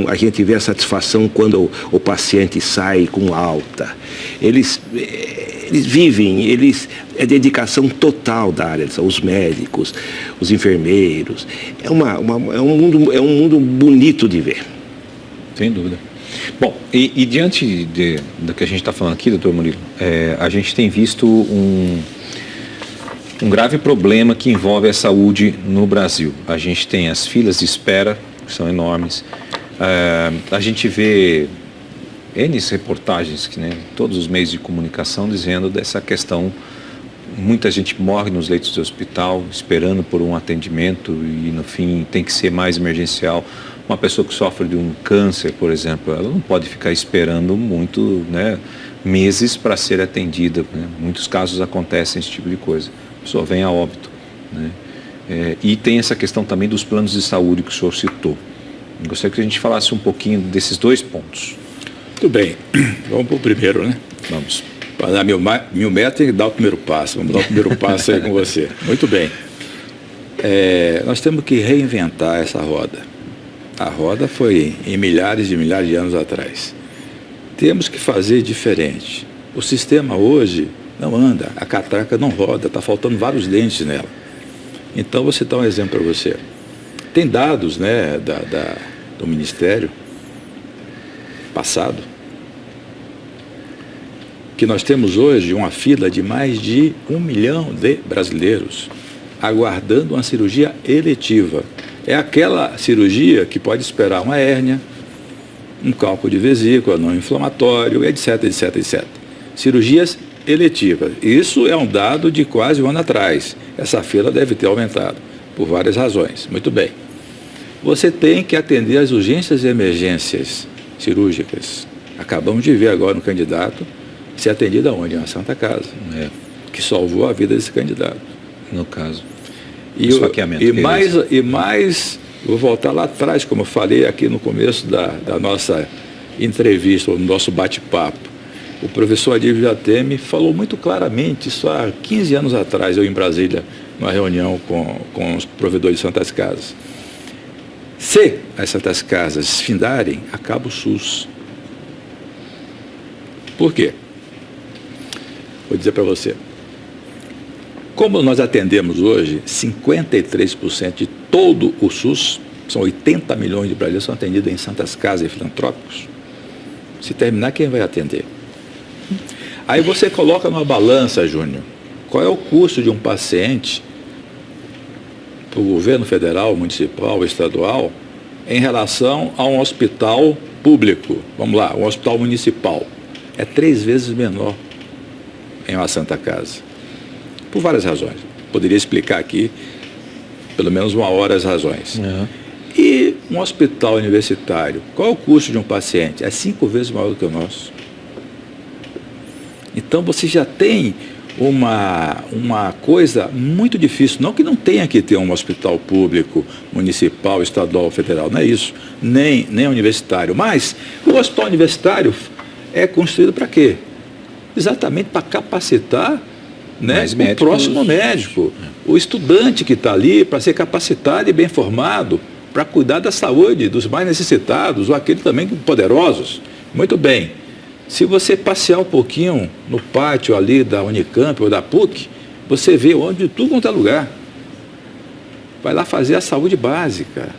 a gente vê a satisfação quando o paciente sai com alta. Eles vivem, é dedicação total da área de saúde, os médicos, os enfermeiros. É um mundo bonito de ver. Sem dúvida. Bom, e diante do que a gente está falando aqui, doutor Murilo, a gente tem visto um grave problema que envolve a saúde no Brasil. A gente tem as filas de espera, que são enormes. A gente vê N reportagens, todos os meios de comunicação dizendo dessa questão. Muita gente morre nos leitos de hospital esperando por um atendimento e no fim tem que ser mais emergencial. Uma pessoa que sofre de um câncer, por exemplo, ela não pode ficar esperando muito, meses para ser atendida, né? Muitos casos acontecem esse tipo de coisa. A pessoa vem a óbito, né? E tem essa questão também dos planos de saúde que o senhor citou. Eu gostaria que a gente falasse um pouquinho desses 2 pontos. Muito bem, vamos para o primeiro, né? Vamos. Para dar 1000 metros tem que dar o primeiro passo. Vamos dar o primeiro passo aí com você. Muito bem. Nós temos que reinventar essa roda. A roda foi em milhares de anos atrás. Temos que fazer diferente. O sistema hoje não anda, a catraca não roda, está faltando vários dentes nela. Então, vou citar um exemplo para você. Tem dados, do do Ministério passado, que nós temos hoje uma fila de mais de 1 milhão de brasileiros aguardando uma cirurgia eletiva. É aquela cirurgia que pode esperar uma hérnia, um cálculo de vesícula não inflamatório, etc, etc, etc. Cirurgias eletivas. Isso é um dado de quase um ano atrás. Essa fila deve ter aumentado por várias razões. Muito bem. Você tem que atender às urgências e emergências cirúrgicas. Acabamos de ver agora um candidato ser atendido aonde? Na Santa Casa. Que salvou a vida desse candidato. No caso. E mais, vou voltar lá atrás, como eu falei aqui no começo da nossa entrevista, no nosso bate-papo. O professor Adílio Jateme falou muito claramente, isso há 15 anos atrás, eu em Brasília, numa reunião com os provedores de Santas Casas. Se as Santas Casas findarem, acaba o SUS. Por quê? Vou dizer para você. Como nós atendemos hoje, 53% de todo o SUS, são 80 milhões de brasileiros, são atendidos em Santas Casas e filantrópicos. Se terminar, quem vai atender? Aí você coloca numa balança, Júnior, qual é o custo de um paciente para o governo federal, municipal, estadual, em relação a um hospital público. Vamos lá, um hospital municipal. É 3 vezes menor em uma Santa Casa. Por várias razões. Poderia explicar aqui, pelo menos 1 hora, as razões. E um hospital universitário, qual é o custo de um paciente? É 5 vezes maior do que o nosso. Então você já tem uma coisa muito difícil, não que não tenha que ter um hospital público, municipal, estadual, federal, não é isso, nem universitário, mas o hospital universitário é construído para quê? Exatamente para capacitar, né, o próximo médico, o estudante que está ali para ser capacitado e bem formado, para cuidar da saúde dos mais necessitados, ou aqueles também poderosos. Muito bem. Se você passear um pouquinho no pátio ali da Unicamp ou da PUC, você vê onde de tudo quanto é lugar. Vai lá fazer a saúde básica,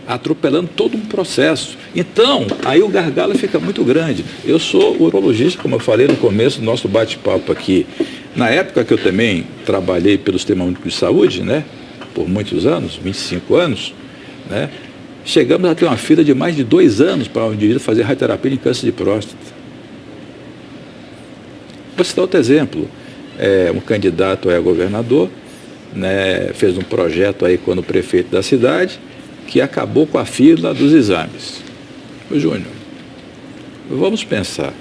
atropelando todo um processo. Então, aí o gargalo fica muito grande. Eu sou urologista, como eu falei no começo do nosso bate-papo aqui. Na época que eu também trabalhei pelo Sistema Único de Saúde, né, por muitos anos, 25 anos, né, chegamos a ter uma fila de mais de 2 anos para um indivíduo fazer radioterapia em câncer de próstata. Vou citar outro exemplo. Um candidato a governador, né, fez um projeto aí quando prefeito da cidade, que acabou com a fila dos exames. Ô, Júnior, vamos pensar.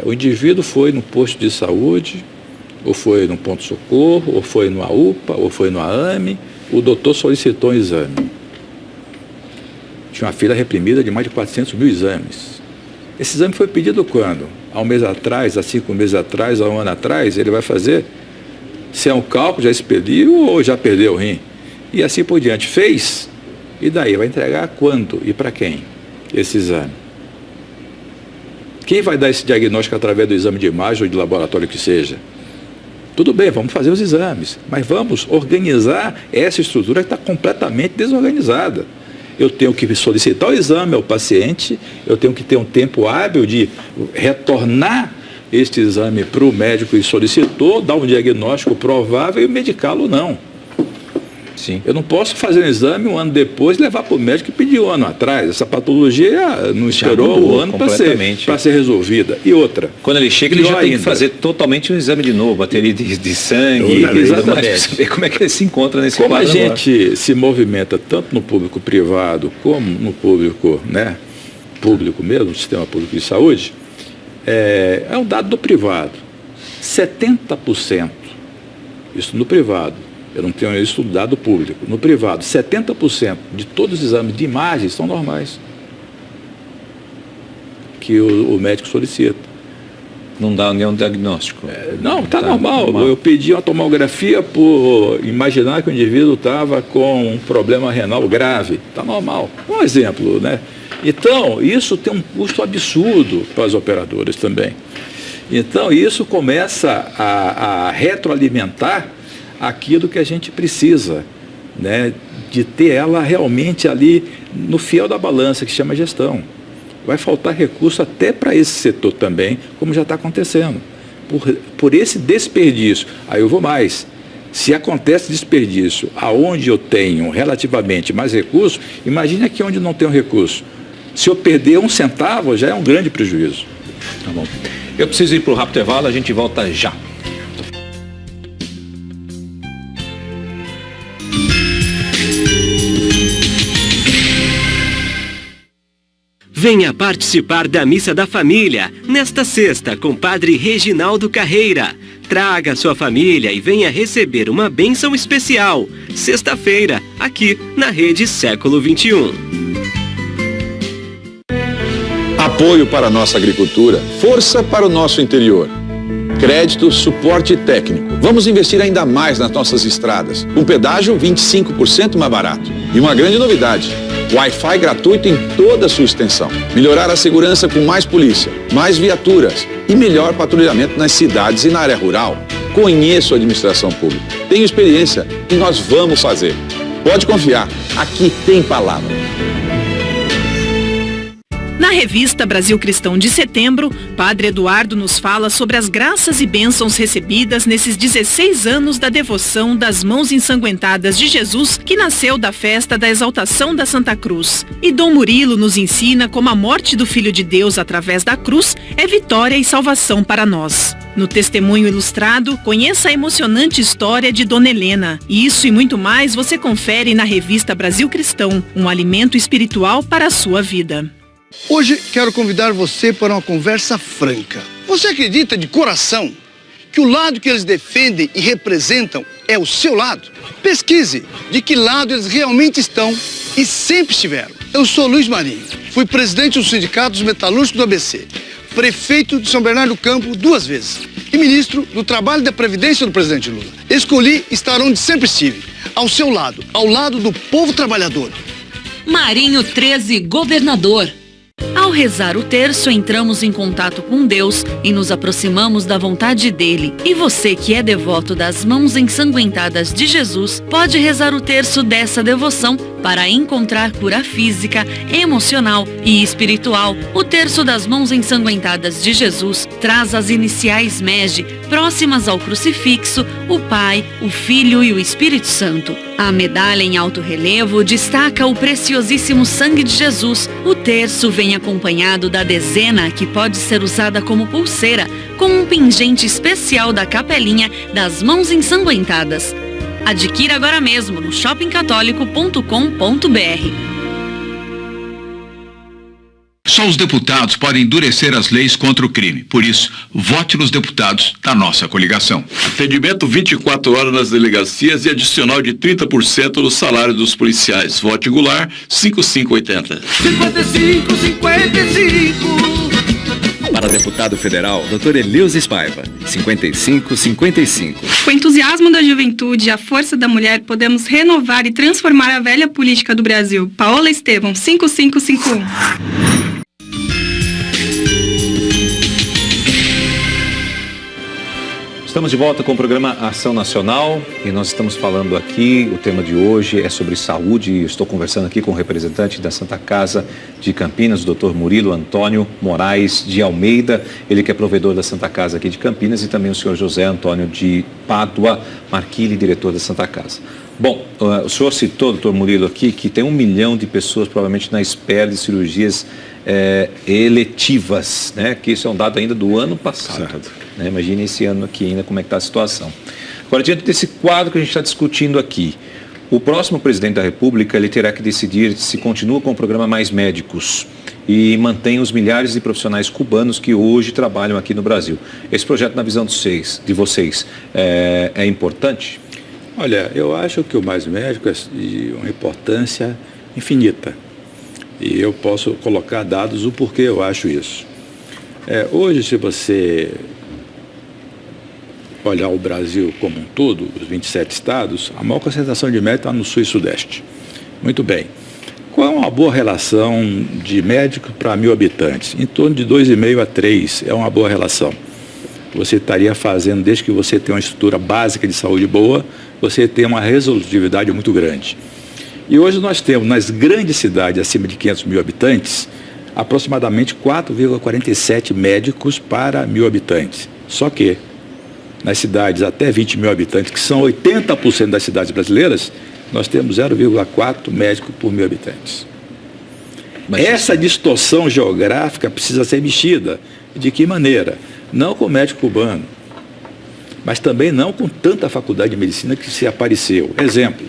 O indivíduo foi no posto de saúde, ou foi no ponto-socorro, ou foi no AUPA, ou foi no AAME, o doutor solicitou um exame. Tinha uma fila reprimida de mais de 400 mil exames. Esse exame foi pedido quando? Há 1 mês atrás, há 5 meses atrás, há 1 ano atrás, ele vai fazer? Se é um cálculo, já expeliu ou já perdeu o rim? E assim por diante. Fez? E daí? Vai entregar quando e para quem esse exame? Quem vai dar esse diagnóstico através do exame de imagem ou de laboratório que seja? Tudo bem, vamos fazer os exames, mas vamos organizar essa estrutura que está completamente desorganizada. Eu tenho que solicitar o exame ao paciente, eu tenho que ter um tempo hábil de retornar este exame para o médico que solicitou, dar um diagnóstico provável e medicá-lo não. Sim. Eu não posso fazer um exame 1 ano depois e levar para o médico que pediu 1 ano atrás. Essa patologia não esperou o ano para ser resolvida. E outra. Quando ele chega, ele já tem que fazer totalmente um exame de novo, bateria de sangue, para saber como é que ele se encontra nesse quadro. Como a gente se movimenta tanto no público privado como no público, né, público mesmo, no sistema público de saúde, é um dado do privado. 70%, isso no privado. Eu não tenho isso do dado público. No privado, 70% de todos os exames de imagem são normais. Que o médico solicita. Não dá nenhum diagnóstico? Não, está normal. Eu pedi uma tomografia por imaginar que o indivíduo estava com um problema renal grave. Está normal. Um exemplo, né? Então, isso tem um custo absurdo para as operadoras também. Então, isso começa a retroalimentar aquilo que a gente precisa, né, de ter ela realmente ali no fiel da balança, que se chama gestão. Vai faltar recurso até para esse setor também, como já está acontecendo. Por esse desperdício. Aí eu vou mais. Se acontece desperdício aonde eu tenho relativamente mais recurso, imagine aqui onde não tenho recurso. Se eu perder 1 centavo, já é um grande prejuízo. Tá bom. Eu preciso ir para o rápido intervalo, a gente volta já. Venha participar da Missa da Família, nesta sexta, com Padre Reginaldo Carreira. Traga sua família e venha receber uma bênção especial. Sexta-feira, aqui na Rede Século XXI. Apoio para a nossa agricultura, força para o nosso interior. Crédito, suporte técnico. Vamos investir ainda mais nas nossas estradas. Um pedágio 25% mais barato. E uma grande novidade: Wi-Fi gratuito em toda a sua extensão. Melhorar a segurança com mais polícia, mais viaturas e melhor patrulhamento nas cidades e na área rural. Conheço a administração pública, tenho experiência e nós vamos fazer. Pode confiar, aqui tem palavra. Na revista Brasil Cristão de setembro, Padre Eduardo nos fala sobre as graças e bênçãos recebidas nesses 16 anos da devoção das mãos ensanguentadas de Jesus, que nasceu da festa da exaltação da Santa Cruz. E Dom Murilo nos ensina como a morte do Filho de Deus através da cruz é vitória e salvação para nós. No testemunho ilustrado, conheça a emocionante história de Dona Helena. Isso e muito mais você confere na revista Brasil Cristão, um alimento espiritual para a sua vida. Hoje quero convidar você para uma conversa franca. Você acredita de coração que o lado que eles defendem e representam é o seu lado? Pesquise de que lado eles realmente estão e sempre estiveram. Eu sou Luiz Marinho, fui presidente do Sindicato dos Metalúrgicos do ABC, prefeito de São Bernardo do Campo 2 vezes e ministro do Trabalho e da Previdência do presidente Lula. Escolhi estar onde sempre estive, ao seu lado, ao lado do povo trabalhador. Marinho 13, governador. Ao rezar o terço, entramos em contato com Deus e nos aproximamos da vontade dele. E você que é devoto das mãos ensanguentadas de Jesus, pode rezar o terço dessa devoção para encontrar cura física, emocional e espiritual. O terço das mãos ensanguentadas de Jesus traz as iniciais MEG, próximas ao crucifixo, o Pai, o Filho e o Espírito Santo. A medalha em alto relevo destaca o preciosíssimo sangue de Jesus. O terço vem acompanhado da dezena, que pode ser usada como pulseira, com um pingente especial da capelinha das mãos ensanguentadas. Adquira agora mesmo no shoppingcatólico.com.br. Só os deputados podem endurecer as leis contra o crime. Por isso, vote nos deputados da nossa coligação. Atendimento 24 horas nas delegacias e adicional de 30% no salário dos policiais. Vote Goulart 5580. 55. Para deputado federal, Dr. Eleusis Paiva, 5555. Com o entusiasmo da juventude e a força da mulher, podemos renovar e transformar a velha política do Brasil. Paola Estevam, 5551. Estamos de volta com o programa Ação Nacional e nós estamos falando aqui, o tema de hoje é sobre saúde. Estou conversando aqui com o representante da Santa Casa de Campinas, o Dr. Murilo Antônio Moraes de Almeida, ele que é provedor da Santa Casa aqui de Campinas, e também o senhor José Antônio de Pádua Marquilli, diretor da Santa Casa. Bom, o senhor citou, doutor Murilo, aqui que tem 1 milhão de pessoas provavelmente na espera de cirurgias eletivas, né? Que isso é um dado ainda do ano passado. Né? Imagine esse ano aqui ainda como é que está a situação. Agora, diante desse quadro que a gente está discutindo aqui, o próximo presidente da República ele terá que decidir se continua com o programa Mais Médicos e mantém os milhares de profissionais cubanos que hoje trabalham aqui no Brasil. Esse projeto, na visão de vocês, é importante? Olha, eu acho que o Mais Médico é de uma importância infinita. E eu posso colocar dados o porquê eu acho isso. Hoje, se você olhar o Brasil como um todo, os 27 estados, a maior concentração de médicos está no sul e sudeste. Muito bem. Qual é uma boa relação de médicos para 1.000 habitantes? Em torno de 2,5 a 3 é uma boa relação. você estaria fazendo, desde que você tenha uma estrutura básica de saúde boa, você tem uma resolutividade muito grande. E hoje nós temos, nas grandes cidades acima de 500 mil habitantes, aproximadamente 4,47 médicos para 1.000 habitantes. Só que, nas cidades até 20 mil habitantes, que são 80% das cidades brasileiras, nós temos 0,4 médicos por 1.000 habitantes. Essa distorção geográfica precisa ser mexida. De que maneira? Não com o médico cubano, mas também não com tanta faculdade de medicina que se apareceu. Exemplo,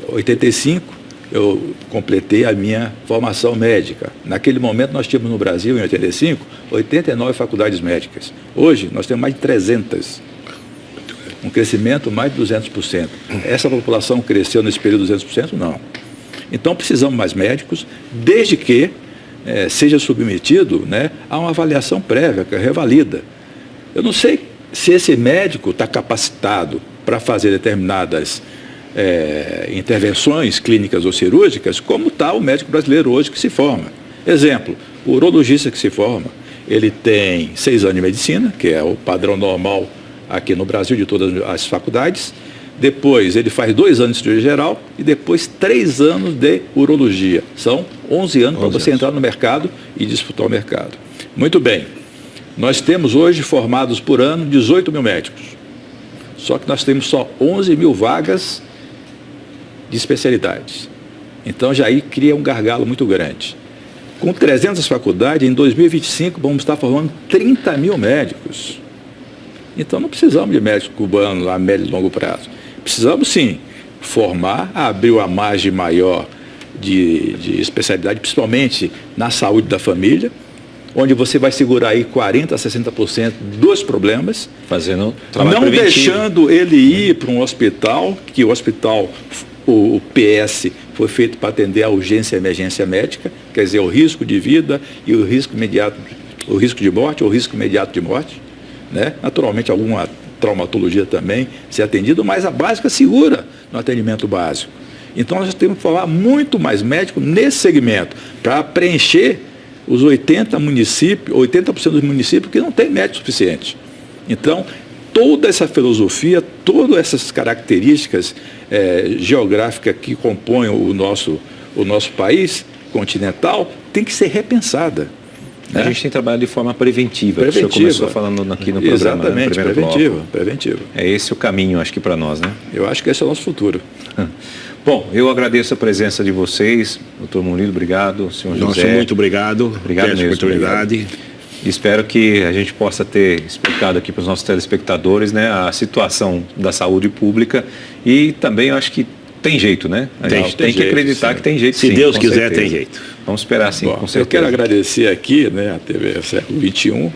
em 85 eu completei a minha formação médica. Naquele momento nós tínhamos no Brasil, em 85, 89 faculdades médicas. Hoje nós temos mais de 300. Um crescimento mais de 200%. Essa população cresceu nesse período 200%? Não. Então precisamos mais médicos, desde que seja submetido, né, a uma avaliação prévia, que revalida. Eu não sei se esse médico está capacitado para fazer determinadas intervenções clínicas ou cirúrgicas, como está o médico brasileiro hoje que se forma. Exemplo, o urologista que se forma, ele tem 6 anos de medicina, que é o padrão normal aqui no Brasil de todas as faculdades. Depois ele faz 2 anos de cirurgia geral e depois 3 anos de urologia. São 11 anos para você entrar no mercado e disputar o mercado. Muito bem. Nós temos hoje formados por ano 18 mil médicos. Só que nós temos só 11 mil vagas de especialidades. Então já aí cria um gargalo muito grande. Com 300 faculdades, em 2025 vamos estar formando 30 mil médicos. Então não precisamos de médico cubano a médio e longo prazo. Precisamos sim formar, abrir uma margem maior de especialidade, principalmente na saúde da família, onde você vai segurar aí 40% a 60% dos problemas, fazendo trabalho não preventivo, deixando ele ir para um hospital, que o hospital, o PS, foi feito para atender a urgência e emergência médica, quer dizer, o risco de vida e o risco imediato, o risco de morte ou o risco imediato de morte, né? Naturalmente alguma traumatologia também ser atendido, mas a básica segura no atendimento básico. Então nós temos que falar muito mais médico nesse segmento, para preencher os 80% dos municípios que não tem médico suficiente. Então, toda essa filosofia, todas essas características geográficas que compõem o nosso país continental, tem que ser repensada. A gente tem trabalhado de forma preventiva. O senhor começou falando aqui no programa. Exatamente, no preventivo. É esse o caminho, acho que para nós, né? Eu acho que esse é o nosso futuro. Bom, eu agradeço a presença de vocês, doutor Murilo, obrigado, senhor José. Muito obrigado. Obrigado pela oportunidade. Obrigado. Espero que a gente possa ter explicado aqui para os nossos telespectadores, né, a situação da saúde pública e também eu acho que tem jeito, né? A gente tem que acreditar sim. Que tem jeito, se sim. Se Deus quiser, tem jeito. Vamos esperar, sim, Bom, com certeza. Eu quero agradecer aqui, né, a TV Século XXI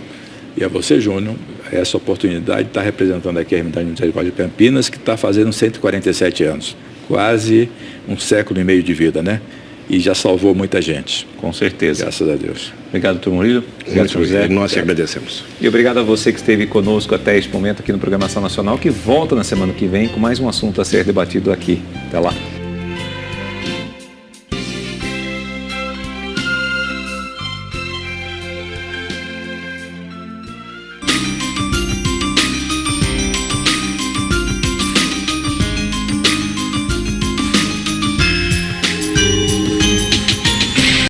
e a você, Júnior, essa oportunidade de estar representando aqui a Irmandade Misericórdia de Campinas, que está fazendo 147 anos. Quase um século e meio de vida, né? E já salvou muita gente. Com certeza. Graças a Deus. Obrigado, doutor Murilo. Obrigado, senhor José. Nós te agradecemos. E obrigado a você que esteve conosco até este momento aqui no Programação Nacional, que volta na semana que vem com mais um assunto a ser debatido aqui. Até lá.